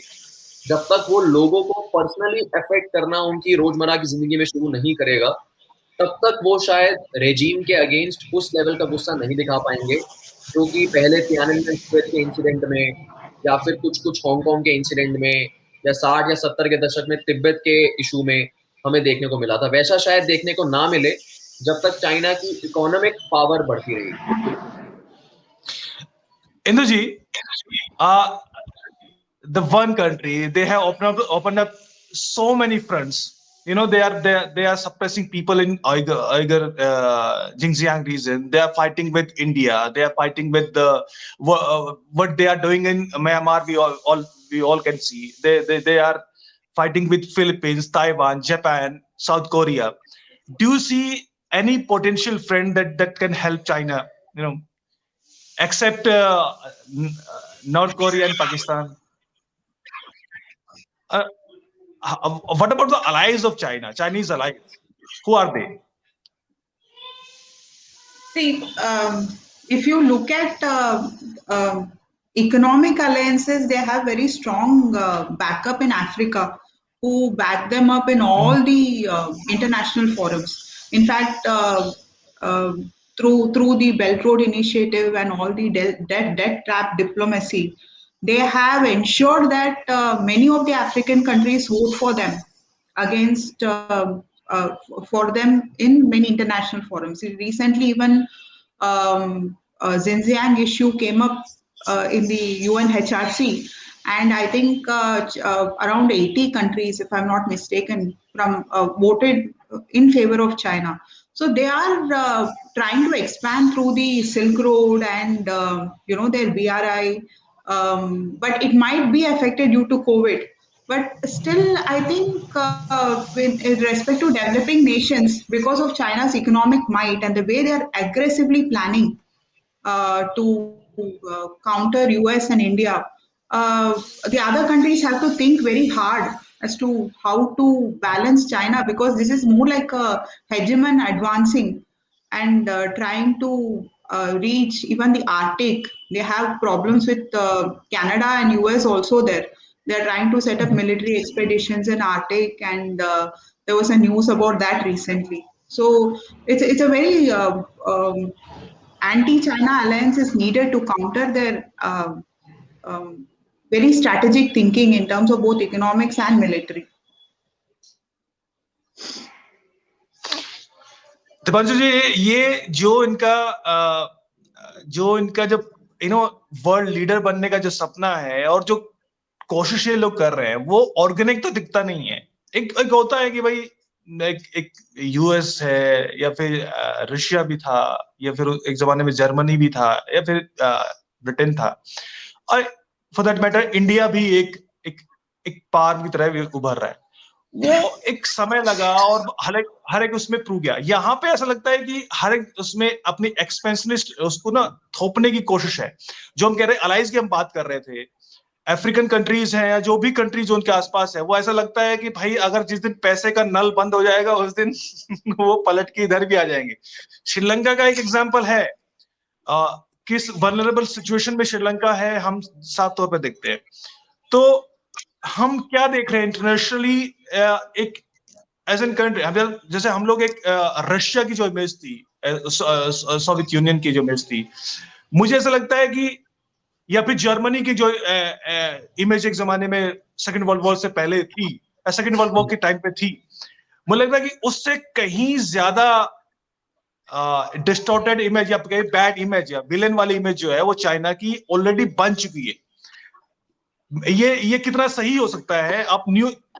जब तक वो लोगों को पर्सनली अफेक्ट करना उनकी रोजमर्रा की जिंदगी में शुरू नहीं करेगा, तब तक वो शायद रेजीम के अगेंस्ट उस लेवल का गुस्सा नहीं दिखा पाएंगे जो कि पहले तियाननमेन स्क्वायर के इंसिडेंट में, या फिर कुछ कुछ हांगकांग के इंसिडेंट में, या 60 या 70 के दशक में तिब्बत के इशू में हमें देखने को मिला था। वैसा शायद देखने को ना मिले जब तक चाइना की इकोनॉमिक पावर बढ़ती रहेगी। इंदु जी, the one country, they have opened up so many fronts. You know, they are suppressing people in Uyghur Xinjiang region. They are fighting with India. They are fighting with what they are doing in Myanmar. We all can see. They are fighting with Philippines, Taiwan, Japan, South Korea. Do you see any potential friend that can help China? You know, except North Korea and Pakistan. What about the allies of China, Chinese allies? Who are they? See, if you look at economic alliances, they have very strong backup in Africa, who back them up in all the international forums. In fact, through the Belt Road Initiative and all the debt trap diplomacy, they have ensured that many of the African countries vote for them against for them in many international forums. Recently, even Xinjiang issue came up in the UNHRC, and I think around 80 countries, if I'm not mistaken, from voted in favor of China. So they are trying to expand through the Silk Road and their BRI, but it might be affected due to COVID. But still, I think with respect to developing nations, because of China's economic might and the way they are aggressively planning to counter US and India, the other countries have to think very hard as to how to balance China, because this is more like a hegemon advancing and trying to reach even the Arctic. They have problems with Canada and US also there. They're trying to set up military expeditions in Arctic, and there was a news about that recently. So it's a very anti-China alliance is needed to counter their um, very strategic thinking in terms of both economics and military. Deepanshu जी, ये जो इनका जब world leader बनने का जो सपना है और जो कोशिशें लोग कर रहे हैं, वो ऑर्गेनिक तो दिखता नहीं है। एक होता है कि भाई एक यूएस है, या फिर रशिया भी था, या फिर एक जमाने में जर्मनी भी था, या फिर ब्रिटेन था, और फॉर दैट मैटर इंडिया भी एक पार की तरह उभर रहा है। वो एक समय लगा और हर एक उसमें प्रूव गया। यहाँ पे ऐसा लगता है कि हर एक उसमें अपनी एक्सपेंशनिस्ट उसको ना थोपने की कोशिश है। जो हम कह रहे हैं अलाइज की हम बात कर रहे थे, अफ्रीकन कंट्रीज हैं या जो भी कंट्रीज जो उनके आसपास है, वो ऐसा लगता है कि भाई अगर जिस दिन पैसे का नल बंद हो जाएगा उस दिन वो पलट के इधर भी आ जाएंगे। श्रीलंका का एक एग्जांपल है, किस वल्नरेबल सिचुएशन में श्रीलंका है हम साफ तौर पे देखते हैं। तो हम क्या देख रहे हैं इंटरनेशनली, एक एज एन कंट्री, जैसे हम लोग एक रशिया की जो इमेज थी, सोवियत यूनियन की जो इमेज थी, मुझे ऐसा लगता है कि, या फिर जर्मनी की जो इमेज एक जमाने में सेकेंड वर्ल्ड वॉर से पहले थी, सेकेंड वर्ल्ड वॉर के टाइम पे थी, मुझे लगता है कि उससे कहीं ज्यादा डिस्टॉर्टेड इमेज या बैड इमेज या विलेन वाली इमेज जो है वो चाइना की ऑलरेडी बन चुकी है। ये कितना सही हो सकता है? आप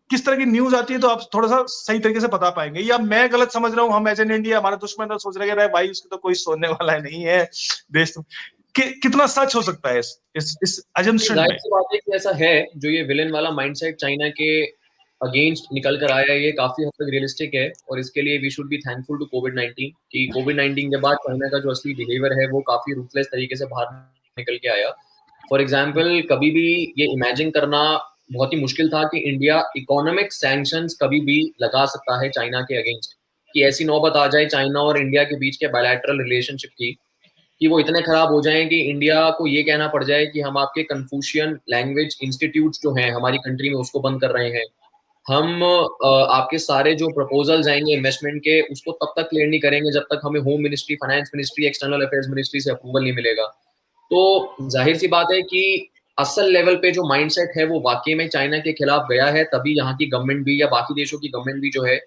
किस तरह की न्यूज आती है तो आप थोड़ा सा सही तरीके से बता पाएंगे, या मैं गलत समझ रहा हूँ? हम एज एन इंडिया, हमारे दुश्मन सोच रहे भाई उसको तो कोई सोचने वाला नहीं है देश। कितना सच हो सकता है इस अजम्पशन में? बात है कि ऐसा है, जो ये विलेन वाला माइंडसेट चाइना के अगेंस्ट निकल कर आया है, ये काफी हद तक रियलिस्टिक है, और इसके लिए we should be thankful to कोविड-19 कि कोविड-19 के बाद चाइना का जो असली बिहेवियर है वो काफी रूथलेस तरीके से बाहर निकल के आया। फॉर एग्जाम्पल, कभी भी ये इमेजिन करना बहुत ही मुश्किल था कि इंडिया इकोनॉमिक सैंक्शंस कभी भी लगा सकता है चाइना के अगेंस्ट, कि ऐसी नौबत आ जाए चाइना और इंडिया के बीच के बायलैटरल रिलेशनशिप की कि वो इतने खराब हो जाएं कि इंडिया को ये कहना पड़ जाए कि हम आपके कन्फ्यूशियन लैंग्वेज इंस्टीट्यूट जो हैं हमारी कंट्री में उसको बंद कर रहे हैं, हम आपके सारे जो प्रपोजल्स आएंगे इन्वेस्टमेंट के उसको तब तक क्लियर नहीं करेंगे जब तक हमें home ministry, finance ministry, external affairs ministry से अप्रूवल नहीं मिलेगा। तो जाहिर सी बात है कि असल लेवल पे जो माइंडसेट है वो वाकई में चाइना के खिलाफ गया है, तभी यहाँ की गवर्नमेंट भी या बाकी देशों की गवर्नमेंट भी जो है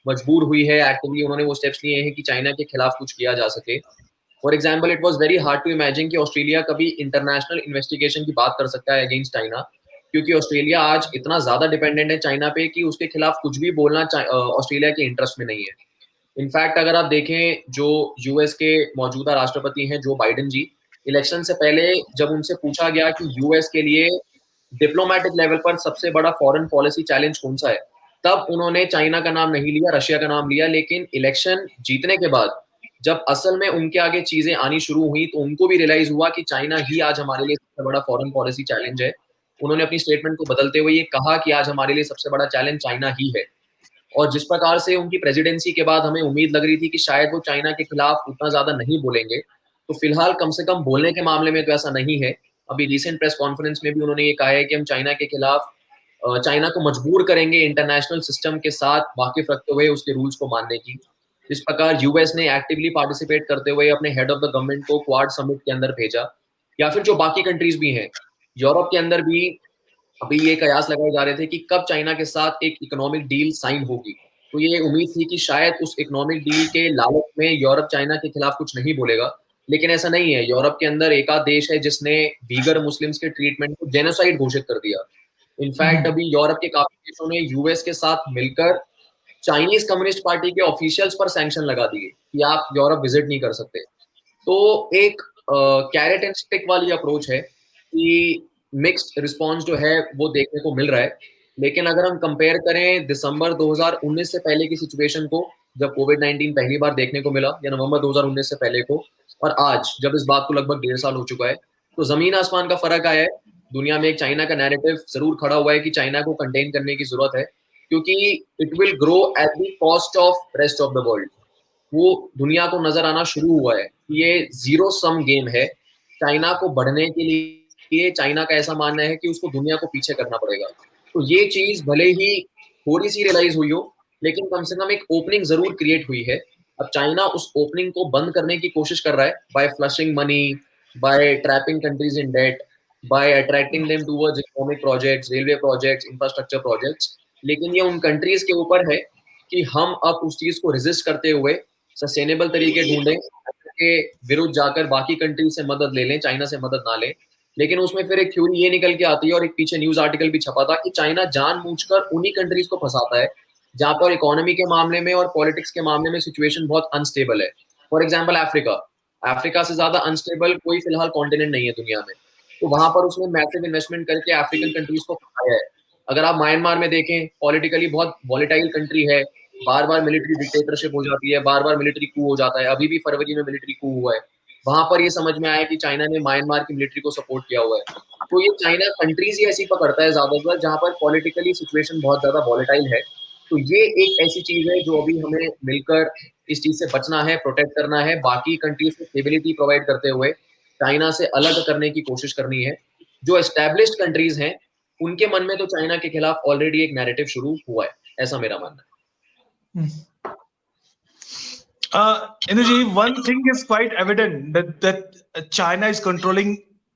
मजबूर हुई है, एक्टिवली उन्होंने वो स्टेप्स लिए हैं कि चाइना के खिलाफ कुछ किया जा सके। For example, it was very hard to imagine कि ऑस्ट्रेलिया कभी इंटरनेशनल इन्वेस्टिगेशन की बात कर सकता है अगेंस्ट चाइना, क्योंकि ऑस्ट्रेलिया आज इतना ज्यादा डिपेंडेंट है चाइना पे कि उसके खिलाफ कुछ भी बोलना ऑस्ट्रेलिया के इंटरेस्ट में नहीं है। इनफैक्ट अगर आप देखें, जो यूएस के मौजूदा राष्ट्रपति हैं जो बाइडेन जी, इलेक्शन से पहले जब उनसे पूछा गया कि यूएस के लिए डिप्लोमेटिक लेवल पर सबसे बड़ा फॉरेन पॉलिसी चैलेंज कौन सा है, तब उन्होंने चाइना का नाम नहीं लिया, रशिया का नाम लिया। लेकिन इलेक्शन जीतने के बाद जब असल में उनके आगे चीजें आनी शुरू हुई तो उनको भी रियलाइज हुआ कि चाइना ही आज हमारे लिए सबसे बड़ा फॉरेन पॉलिसी चैलेंज है। उन्होंने अपनी स्टेटमेंट को बदलते हुए ये कहा कि आज हमारे लिए सबसे बड़ा चैलेंज चाइना ही है। और जिस प्रकार से उनकी प्रेसिडेंसी के बाद हमें उम्मीद लग रही थी कि शायद वो चाइना के खिलाफ उतना ज्यादा नहीं बोलेंगे, तो फिलहाल कम से कम बोलने के मामले में तो ऐसा नहीं है। अभी रिसेंट प्रेस कॉन्फ्रेंस में भी उन्होंने ये कहा है कि हम चाइना के खिलाफ चाइना को मजबूर करेंगे इंटरनेशनल सिस्टम के साथ वाकिफ रखते हुए उसके रूल्स को मानने की। इस प्रकार यूएस ने एक्टिवली पार्टिसिपेट करते हुए अपने हेड ऑफ द गवर्नमेंट को क्वाड समिट के अंदर भेजा, या फिर जो बाकी कंट्रीज भी हैं यूरोप के अंदर भी अभी ये कयास लगाए जा रहे थे कि कब चाइना के साथ एक इकोनॉमिक डील साइन होगी। तो ये उम्मीद थी कि शायद उस इकोनॉमिक डील के लालच में यूरोप चाइना के खिलाफ कुछ नहीं बोलेगा, लेकिन ऐसा नहीं है। यूरोप के अंदर एक आध देश है जिसने वीगर मुस्लिम्स के ट्रीटमेंट को जेनोसाइड घोषित कर दिया। इनफैक्ट अभी यूरोप के काफी देशों ने यूएस के साथ मिलकर चाइनीज कम्युनिस्ट पार्टी के ऑफिशियल्स पर सैंक्शन लगा दिए कि आप यूरोप विजिट नहीं कर सकते। तो एक कैरेट एंड स्टिक वाली अप्रोच है कि मिक्स्ड रिस्पॉन्स जो है वो देखने को मिल रहा है। लेकिन अगर हम कंपेयर करें दिसंबर 2019 से पहले की सिचुएशन को, जब कोविड-19 पहली बार देखने को मिला, या नवंबर 2019 से पहले को, और आज जब इस बात को लगभग 1.5 साल हो चुका है, तो जमीन आसमान का फर्क आया है। दुनिया में एक चाइना का नैरेटिव जरूर खड़ा हुआ है कि चाइना को कंटेन करने की जरूरत है, क्योंकि it will grow at the cost of rest of the world. वो दुनिया को नजर आना शुरू हुआ है कि ये जीरो सम गेम है। चाइना को बढ़ने के लिए चाइना का ऐसा मानना है कि उसको दुनिया को पीछे करना पड़ेगा। तो ये चीज भले ही थोड़ी सी रियलाइज हुई हो, लेकिन कम से कम एक ओपनिंग जरूर क्रिएट हुई है। अब चाइना उस ओपनिंग को बंद करने की कोशिश कर रहा है by flushing money, by trapping countries in debt, by attracting them towards economic projects, railway projects, infrastructure projects. लेकिन ये उन कंट्रीज के ऊपर है कि हम अब उस चीज को रेजिस्ट करते हुए सस्टेनेबल तरीके ढूंढें के विरुद्ध जाकर बाकी कंट्रीज से मदद ले लें, चाइना से मदद ना लें। लेकिन उसमें फिर एक थ्योरी ये निकल के आती है और एक पीछे न्यूज आर्टिकल भी छपा था कि चाइना जानबूझकर उन्हीं कंट्रीज को फंसाता है जहां पर इकोनॉमी के मामले में और पॉलिटिक्स के मामले में सिचुएशन बहुत अनस्टेबल है। फॉर एग्जाम्पल अफ्रीका, अफ्रीका से ज्यादा अनस्टेबल कोई फिलहाल कॉन्टिनेंट नहीं है दुनिया में। तो वहां पर उसने मैसिव इन्वेस्टमेंट करके अफ्रीकन कंट्रीज को फंसाया है। अगर आप म्यांमार में देखें, पॉलिटिकली बहुत वॉलेटाइल कंट्री है, बार बार मिलिट्री डिक्टेटरशिप हो जाती है, बार बार मिलिट्री कू हो जाता है। अभी भी फरवरी में मिलिट्री कू हुआ है। वहां पर ये समझ में आया कि चाइना ने म्यांमार की मिलिट्री को सपोर्ट किया हुआ है। तो ये चाइना कंट्रीज ही ऐसी पकड़ता है ज्यादातर जहां पर पॉलिटिकली सिचुएशन बहुत ज्यादा वॉलेटाइल है। तो ये एक ऐसी चीज है जो अभी हमें मिलकर इस चीज से बचना है, प्रोटेक्ट करना है, बाकी कंट्रीज को स्टेबिलिटी प्रोवाइड करते हुए चाइना से अलग करने की कोशिश करनी है। जो एस्टेब्लिश्ड कंट्रीज हैं उनके मन में तो चाइना के खिलाफ ऑलरेडी एक नैरेटिव शुरू हुआ है, ऐसा मेरा मानना है। Inuji, one thing is quite evident that China is controlling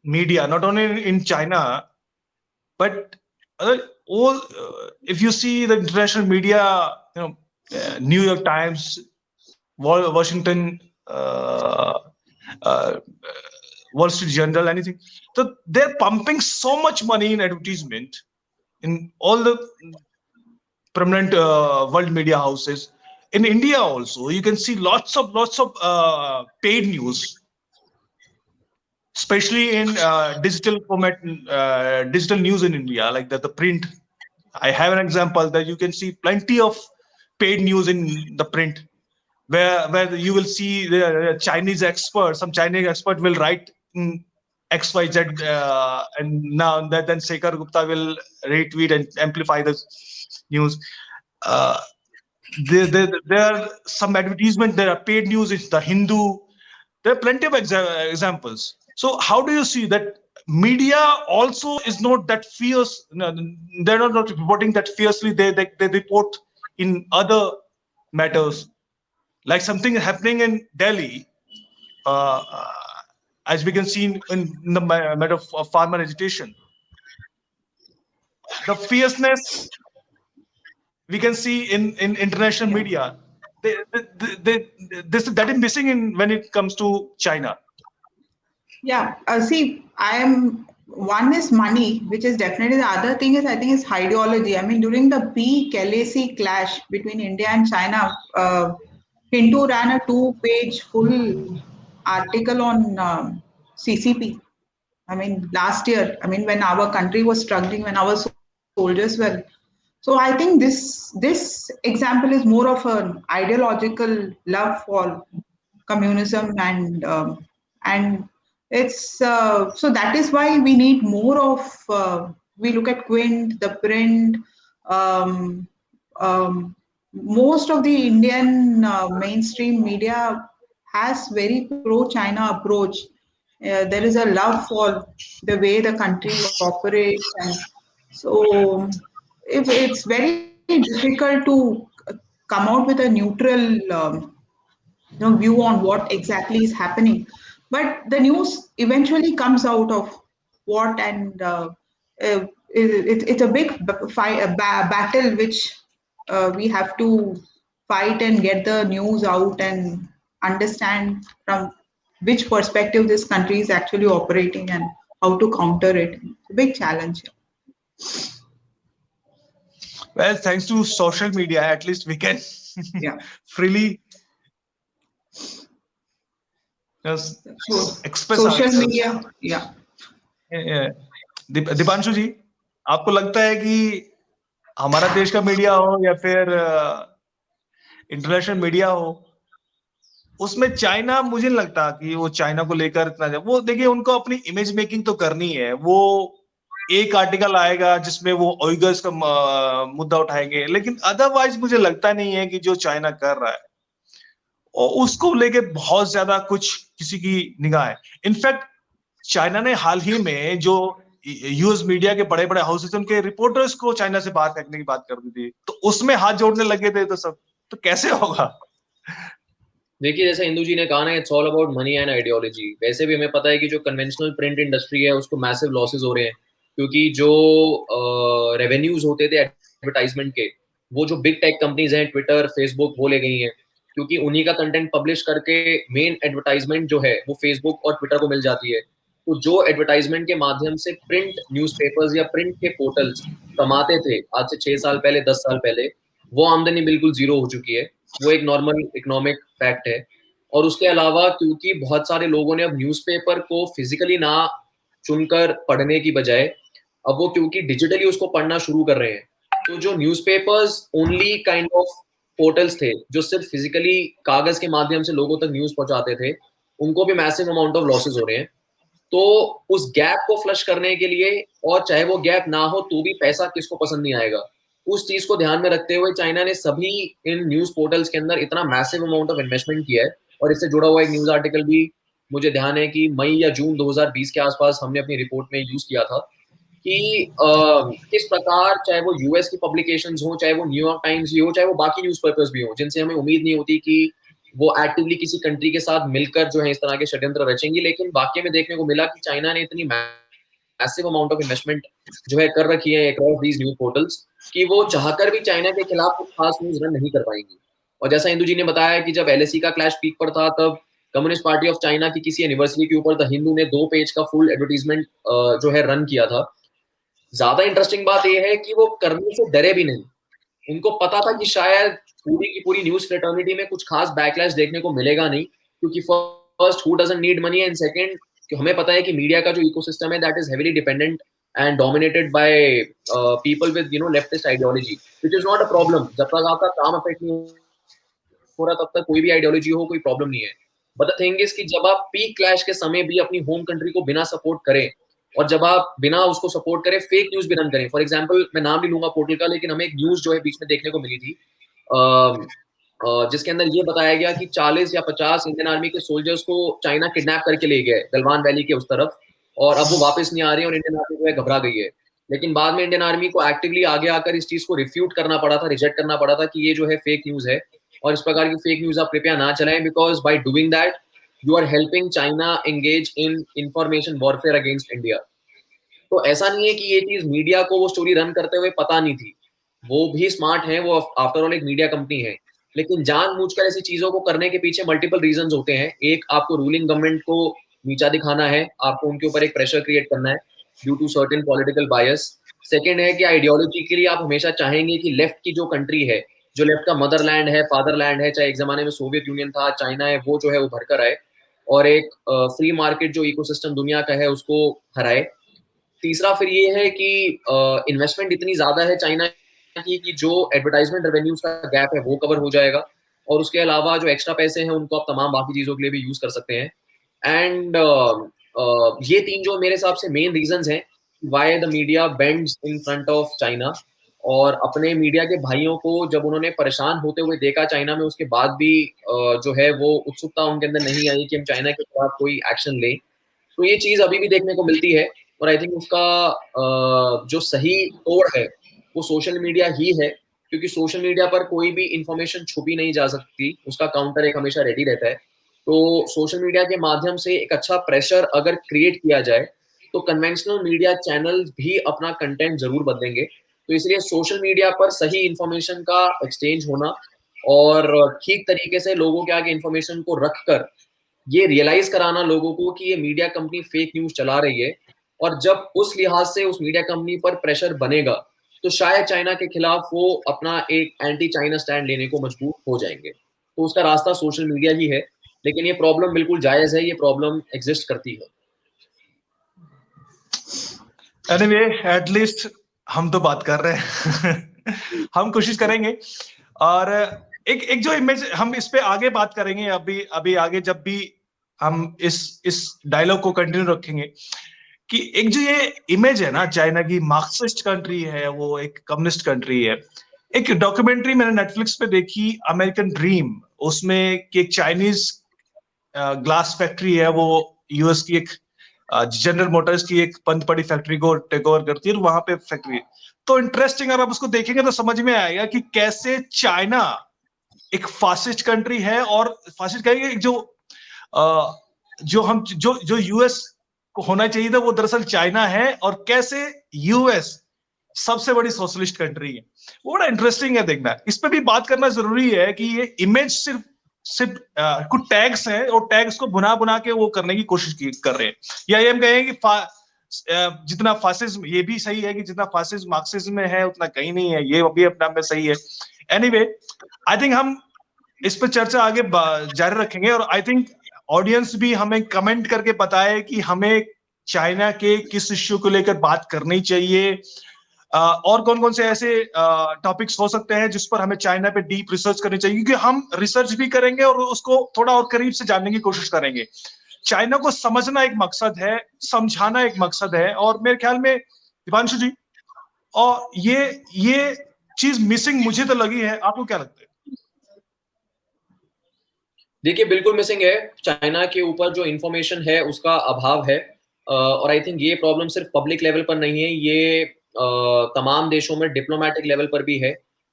media, not only in China, but all. If you see the international media, New York Times, Washington, Wall Street Journal, anything, so they're pumping so much money in advertisement in all the prominent world media houses. In India also, you can see lots of paid news, especially in digital format, digital news in India, like the print. I have an example that you can see plenty of paid news in the print, where you will see the Chinese expert, some Chinese expert will write XYZ, and now then Shekhar Gupta will retweet and amplify the news. There are some advertisement, there are paid news, it's the Hindu. There are plenty of examples. So how do you see that media also is not that fierce? They're not reporting that fiercely. They report in other matters, like something happening in Delhi, as we can see in the matter of farmer agitation. The fierceness we can see in international media, that is missing in when it comes to China. See, one is money, which is definitely. The other thing is, I think, is ideology. I mean, during the peak LAC clash between India and China, Hindu ran a 2-page full article on CCP. I mean, last year, I mean, when our country was struggling, when our soldiers were. So I think this example is more of an ideological love for communism, and it's so that is why we need more of. We look at Quint, the print. Most of the Indian mainstream media has very pro-China approach. There is a love for the way the country operates, and so if it's very difficult to come out with a neutral view on what exactly is happening. But the news eventually comes out of what, and it's a big battle which we have to fight and get the news out and understand from which perspective this country is actually operating and how to counter it. It's a big challenge. Well, thanks to social media, at least we can freely express social ourselves. media. Deepanshu जी, आपको लगता है कि हमारा देश का media हो या फिर इंटरनेशनल मीडिया हो, उसमें चाइना, मुझे नहीं लगता कि वो चाइना को लेकर इतना, वो देखिए उनको अपनी इमेज मेकिंग तो करनी है, वो एक आर्टिकल आएगा जिसमें वो उइगर्स का मुद्दा उठाएंगे, लेकिन अदरवाइज मुझे लगता नहीं है कि जो चाइना कर रहा है और उसको लेके बहुत ज्यादा कुछ किसी की निगाह है। इनफैक्ट चाइना ने हाल ही में जो यूएस मीडिया के बड़े बड़े हाउसेस उनके रिपोर्टर्स को चाइना से बाहर फेंकने की बात कर दी थी, तो उसमें हाथ जोड़ने लगे थे तो सब, तो कैसे होगा? देखिए, जैसे इंदू जी ने कहा ना, it's all about money and ideology. वैसे भी हमें पता है कि जो कन्वेंशनल प्रिंट इंडस्ट्री है उसको मैसिव लॉसेस हो रहे हैं, क्योंकि जो रेवेन्यूज होते थे एडवर्टाइजमेंट के, वो जो बिग टेक कंपनीज हैं, ट्विटर, फेसबुक, वो ले गई हैं, क्योंकि उन्हीं का कंटेंट पब्लिश करके मेन एडवर्टाइजमेंट जो है वो फेसबुक और ट्विटर को मिल जाती है। तो जो एडवर्टाइजमेंट के माध्यम से प्रिंट न्यूज़पेपर्स या प्रिंट के पोर्टल्स कमाते थे आज से 6 साल पहले, 10 साल पहले, वो आमदनी बिल्कुल जीरो हो चुकी है। वो एक नॉर्मल इकोनॉमिक फैक्ट है। और उसके अलावा क्योंकि बहुत सारे लोगों ने अब न्यूज़पेपर को फिजिकली ना चुनकर पढ़ने की बजाय अब वो क्योंकि डिजिटली उसको पढ़ना शुरू कर रहे हैं, तो जो newspapers only kind of portals थे जो सिर्फ फिजिकली कागज के माध्यम से लोगों तक न्यूज़ पहुंचाते थे, उनको भी मैसिव अमाउंट ऑफ लॉसेज हो रहे हैं। तो उस गैप को फ्लश करने के लिए, और चाहे वो गैप ना हो तो भी पैसा किसको पसंद नहीं आएगा, उस चीज को ध्यान में रखते हुए चाइना ने सभी इन न्यूज पोर्टल्स के अंदर इतना मैसिव अमाउंट ऑफ इन्वेस्टमेंट किया है। और इससे जुड़ा हुआ एक न्यूज आर्टिकल भी मुझे ध्यान है कि मई या जून 2020 के आसपास हमने अपनी रिपोर्ट में यूज किया था कि किस प्रकार, चाहे वो यूएस की पब्लिकेशंस हो, चाहे वो न्यूयॉर्क टाइम्स भी हो, चाहे वो बाकी न्यूज़पेपर्स भी हो, जिनसे हमें उम्मीद नहीं होती कि वो एक्टिवली किसी कंट्री के साथ मिलकर जो है इस तरह के षड्यंत्र रचेंगी, लेकिन वाकई में देखने को मिला कि चाइना ने इतनी मैसिव अमाउंट ऑफ इन्वेस्टमेंट जो है कर रखी है अक्रॉस दीज न्यूज पोर्टल्स कि वो चाहकर भी चाइना के खिलाफ कुछ खास न्यूज रन नहीं कर पाएंगी। और जैसा इंदू जी ने बताया कि जब एलएसी का क्लैश पीक पर था, तब कम्युनिस्ट पार्टी ऑफ चाइना की किसी एनिवर्सरी के ऊपर द हिंदू ने 2 पेज का फुल एडवर्टीजमेंट जो है रन किया था। ज्यादा इंटरेस्टिंग बात यह है कि वो करने से डरे भी नहीं। उनको पता था कि शायद पूरी की पूरी न्यूज फ्रेटर्निटी में कुछ खास बैकलैश देखने को मिलेगा नहीं, क्योंकि first who doesn't need money, and second हमें पता है कि मीडिया का जो इकोसिस्टम है that is heavily dependent and dominated by people with leftist ideology, which is not a problem. जब तक आपका काम अफेक्ट नहीं हो रहा तब तक कोई भी आइडियोलॉजी हो कोई प्रॉब्लम नहीं है। बट द थिंग इज कि जब आप पीक क्लैश के समय भी अपनी होम कंट्री को बिना सपोर्ट करें, और जब आप बिना उसको सपोर्ट करें फेक न्यूज भी रन करें, फॉर एग्जांपल मैं नाम नहीं लूंगा पोर्टल का, लेकिन हमें एक न्यूज जो है बीच में देखने को मिली थी जिसके अंदर ये बताया गया कि 40 या 50 इंडियन आर्मी के सोल्जर्स को चाइना किडनैप करके ले गए गलवान वैली के उस तरफ, और अब वो वापस नहीं आ रही और इंडियन आर्मी जो है घबरा गई है। लेकिन बाद में इंडियन आर्मी को एक्टिवली आगे आकर इस चीज को रिफ्यूट करना पड़ा था, रिजेक्ट करना पड़ा था कि ये जो है फेक न्यूज है, और इस प्रकार की फेक न्यूज आप कृपया ना चलाएं, because by doing that you are helping China engage in information warfare against India. तो ऐसा नहीं है कि ये चीज मीडिया को वो स्टोरी रन करते हुए पता नहीं थी, वो भी स्मार्ट है, वो आफ्टर ऑल एक मीडिया कंपनी है, लेकिन जानबूझकर ऐसी चीजों को करने के पीछे मल्टीपल रीजंस होते हैं। एक, आपको रूलिंग गवर्नमेंट को नीचा दिखाना है, आपको उनके ऊपर एक प्रेशर क्रिएट करना है due to certain political bias. Second है कि आइडियोलॉजी के लिए आप हमेशा चाहेंगे कि लेफ्ट की जो कंट्री है, जो लेफ्ट का मदरलैंड है, फादरलैंड है, चाहे एक जमाने में सोवियत यूनियन था, चाइना है, वो जो है उभर कर आए और एक फ्री मार्केट जो इकोसिस्टम दुनिया का है उसको हराए। तीसरा फिर ये है कि इन्वेस्टमेंट इतनी ज्यादा है चाइना की कि जो एडवर्टाइजमेंट रेवेन्यूज का गैप है वो कवर हो जाएगा, और उसके अलावा जो एक्स्ट्रा पैसे हैं उनको आप तमाम बाकी चीजों के लिए भी यूज कर सकते हैं। एंड ये 3 जो मेरे हिसाब से मेन रीजंस हैं why the media bends in front of China. और अपने मीडिया के भाइयों को जब उन्होंने परेशान होते हुए देखा चाइना में, उसके बाद भी जो है वो उत्सुकता उनके अंदर नहीं आई कि हम चाइना के खिलाफ कोई एक्शन लें। तो ये चीज अभी भी देखने को मिलती है, और आई थिंक उसका जो सही तोड़ है वो सोशल मीडिया ही है, क्योंकि सोशल मीडिया पर कोई भी इंफॉर्मेशन छुपी नहीं जा सकती, उसका काउंटर एक हमेशा रेडी रहता है। तो सोशल मीडिया के माध्यम से एक अच्छा प्रेशर अगर क्रिएट किया जाए तो कन्वेंशनल मीडिया चैनल भी अपना कंटेंट जरूर बदलेंगे। तो इसलिए सोशल मीडिया पर सही इंफॉर्मेशन का एक्सचेंज होना और ठीक तरीके से लोगों के आगे इंफॉर्मेशन को रखकर ये रियलाइज कराना लोगों को कि ये मीडिया कंपनी फेक न्यूज चला रही है, और जब उस लिहाज से उस मीडिया कंपनी पर प्रेशर बनेगा तो शायद चाइना के खिलाफ वो अपना एक एंटी चाइना स्टैंड लेने को मजबूर हो जाएंगे। तो उसका रास्ता सोशल मीडिया ही है, लेकिन ये प्रॉब्लम बिल्कुल जायज है, ये प्रॉब्लम एग्जिस्ट करती है। एनीवे, एटलीस्ट हम तो बात कर रहे हैं हम कोशिश करेंगे। और एक जो इमेज हम इस पे आगे बात करेंगे, अभी आगे जब भी हम इस डायलॉग को कंटिन्यू रखेंगे, कि एक जो ये इमेज है ना चाइना की, मार्क्सिस्ट कंट्री है, वो एक कम्युनिस्ट कंट्री है। एक डॉक्यूमेंट्री मैंने नेटफ्लिक्स पे देखी, अमेरिकन ड्रीम, उसमें कि एक चाइनीज ग्लास फैक्ट्री है, वो यूएस की एक जनरल मोटर्स की एक बंद पड़ी फैक्ट्री को टेक ओवर करती है, और वहां पे फैक्ट्री। तो इंटरेस्टिंग, अगर आप उसको देखेंगे तो समझ में आएगा कि कैसे चाइना एक फासिस्ट कंट्री है, और फासिस्ट कहेंगे जो यूएस को होना चाहिए था, वो दरअसल चाइना है, और कैसे यूएस सबसे बड़ी सोशलिस्ट कंट्री है। वो बड़ा इंटरेस्टिंग है देखना। इस पे भी बात करना जरूरी है कि ये इमेज सिर्फ कुछ टैग्स हैं, और टैग्स को बुना बुना के वो करने की कोशिश कर रहे हैं। या ये हम कहें कि जितना फासिज्म, ये भी सही है कि जितना फासिज्म मार्क्सिज्म में है उतना कहीं नहीं है, ये भी अपने आप में सही है। एनीवे, आई थिंक हम इस पर चर्चा आगे जारी रखेंगे, और आई थिंक ऑडियंस भी हमें कमेंट करके बताए कि हमें चाइना के किस इश्यू को लेकर बात करनी चाहिए, और कौन कौन से ऐसे टॉपिक्स हो सकते हैं जिस पर हमें चाइना पे डीप रिसर्च करनी चाहिए, क्योंकि हम रिसर्च भी करेंगे और उसको थोड़ा और करीब से जानने की कोशिश करेंगे। चाइना को समझना एक मकसद है, समझाना एक मकसद है, और मेरे ख्याल में दीपांशु जी, और ये चीज मिसिंग मुझे तो लगी है, आपको क्या लगता है? देखिए, बिल्कुल मिसिंग है। चाइना के ऊपर जो इंफॉर्मेशन है उसका अभाव है, और आई थिंक ये प्रॉब्लम सिर्फ पब्लिक लेवल पर नहीं है, ये तमाम देशों में डिप्लोमेटिक लेवल पर भी है,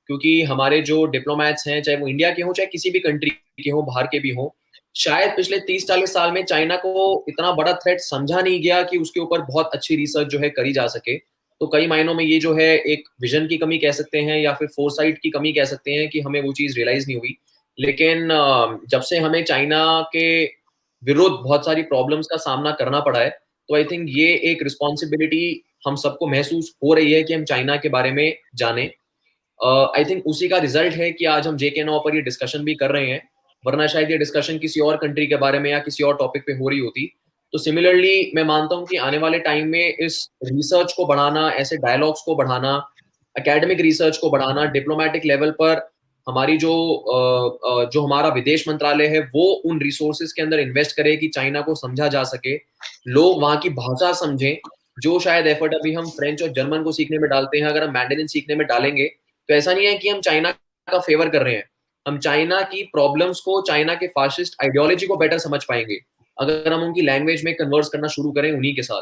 क्योंकि हमारे जो डिप्लोमेट्स हैं, चाहे वो इंडिया के हों चाहे किसी भी कंट्री के हों, बाहर के भी हों, शायद पिछले 30-40 साल में चाइना को इतना बड़ा थ्रेट समझा नहीं गया कि उसके ऊपर बहुत अच्छी रिसर्च जो है करी जा सके। तो कई मायनों में ये जो है एक विजन की कमी कह सकते हैं, या फिर फोरसाइट की कमी कह सकते हैं, कि हमें वो चीज़ रियलाइज नहीं हुई। लेकिन जब से हमें चाइना के विरुद्ध बहुत सारी प्रॉब्लम्स का सामना करना पड़ा है, तो आई थिंक ये एक रिस्पॉन्सिबिलिटी हम सबको महसूस हो रही है कि हम चाइना के बारे में जानें। आई थिंक उसी का रिजल्ट है कि आज हम JK Now पर ये डिस्कशन भी कर रहे हैं, वरना शायद ये डिस्कशन किसी और कंट्री के बारे में या किसी और टॉपिक पे हो रही होती। तो सिमिलरली मैं मानता हूँ कि आने वाले टाइम में इस रिसर्च को बढ़ाना, ऐसे डायलॉग्स को बढ़ाना, एकेडमिक रिसर्च को बढ़ाना, डिप्लोमेटिक लेवल पर हमारी जो हमारा विदेश मंत्रालय है वो उन रिसोर्सेज के अंदर इन्वेस्ट करे कि चाइना को समझा जा सके, लोग वहाँ की भाषा समझें। जो शायद एफर्ट अभी हम फ्रेंच और जर्मन को सीखने में डालते हैं, अगर हम मैंडरिन सीखने में डालेंगे, तो ऐसा नहीं है कि हम चाइना का फेवर कर रहे हैं, हम चाइना की प्रॉब्लम्स को, चाइना के फासिस्ट आइडियोलॉजी को बेटर समझ पाएंगे अगर हम उनकी लैंग्वेज में कन्वर्स करना शुरू करें उन्हीं के साथ।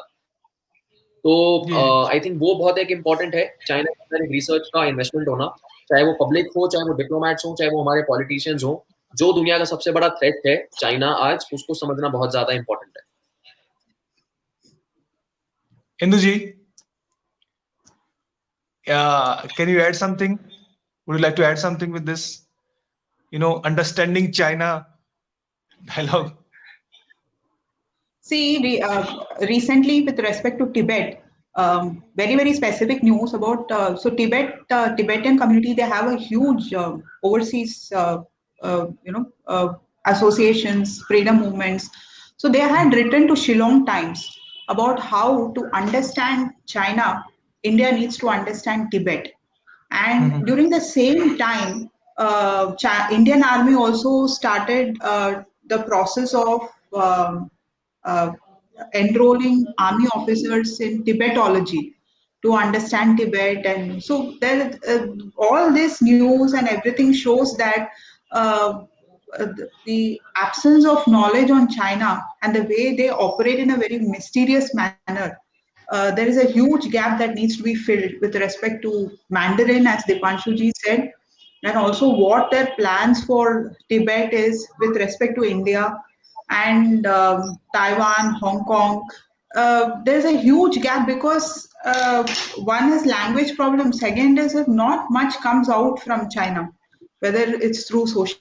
तो आई थिंक वो बहुत एक इम्पॉर्टेंट है, चाइना के अंदर रिसर्च का इन्वेस्टमेंट होना, चाहे वो पब्लिक हो, चाहे वो डिप्लोमेट्स हो, चाहे वो हमारे पॉलिटिशियंस हो। जो दुनिया का सबसे बड़ा थ्रेट है चाइना आज, उसको समझना बहुत ज्यादा इम्पोर्टेंट है। इंदु जी, can you add something? Would you like to add something with this? Understanding China dialogue. See, recently with respect to Tibet, very, very specific news about, so Tibetan community, they have a huge overseas, associations, freedom movements. So they had written to Shillong Times about how to understand China, India needs to understand Tibet. And during the same time, Indian Army also started the process of uh, enrolling army officers in Tibetology to understand Tibet. And so there, all this news and everything shows that the absence of knowledge on China and the way they operate in a very mysterious manner, there is a huge gap that needs to be filled with respect to Mandarin, as Dipanshuji said, and also what their plans for Tibet is with respect to India and Taiwan, Hong Kong. There's a huge gap because one is language problem, second is that not much comes out from China, whether it's through social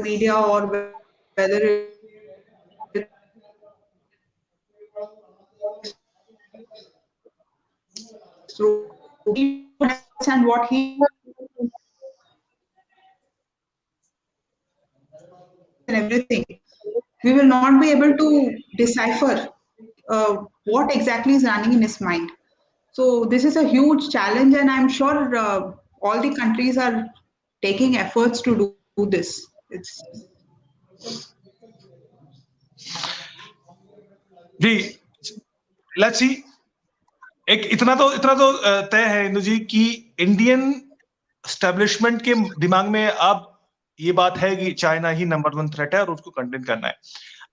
media or whether it's through and what he and everything, we will not be able to decipher what exactly is running in his mind. So this is a huge challenge, and I'm sure all the countries are taking efforts to do this. It's जी, let's see, एक इतना तो तय है इंदु जी कि Indian establishment के दिमाग में अब ये बात है कि चाइना ही नंबर 1 थ्रेट है और उसको कंटेन करना है।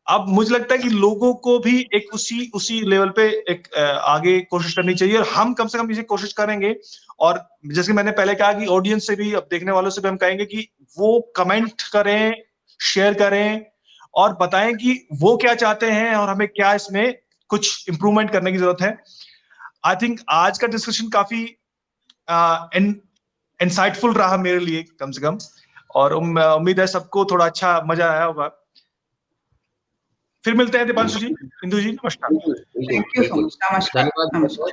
अब मुझे लगता है कि लोगों को भी एक उसी लेवल पे एक आगे कोशिश करनी चाहिए, और हम कम से कम इसे कोशिश करेंगे। और जैसे मैंने पहले कहा कि ऑडियंस से भी, अब देखने वालों से भी हम कहेंगे कि वो कमेंट करें, शेयर करें और बताएं कि वो क्या चाहते हैं और हमें क्या इसमें कुछ इंप्रूवमेंट करने की जरूरत है। आई थिंक आज का डिस्कशन काफी इंसाइटफुल रहा मेरे लिए कम से कम, और उम्मीद है सबको थोड़ा अच्छा मजा आया होगा। फिर मिलते हैं दीपांशु जी, इंदु जी, नमस्कार। Thank you so much. नमस्कार। धन्यवाद।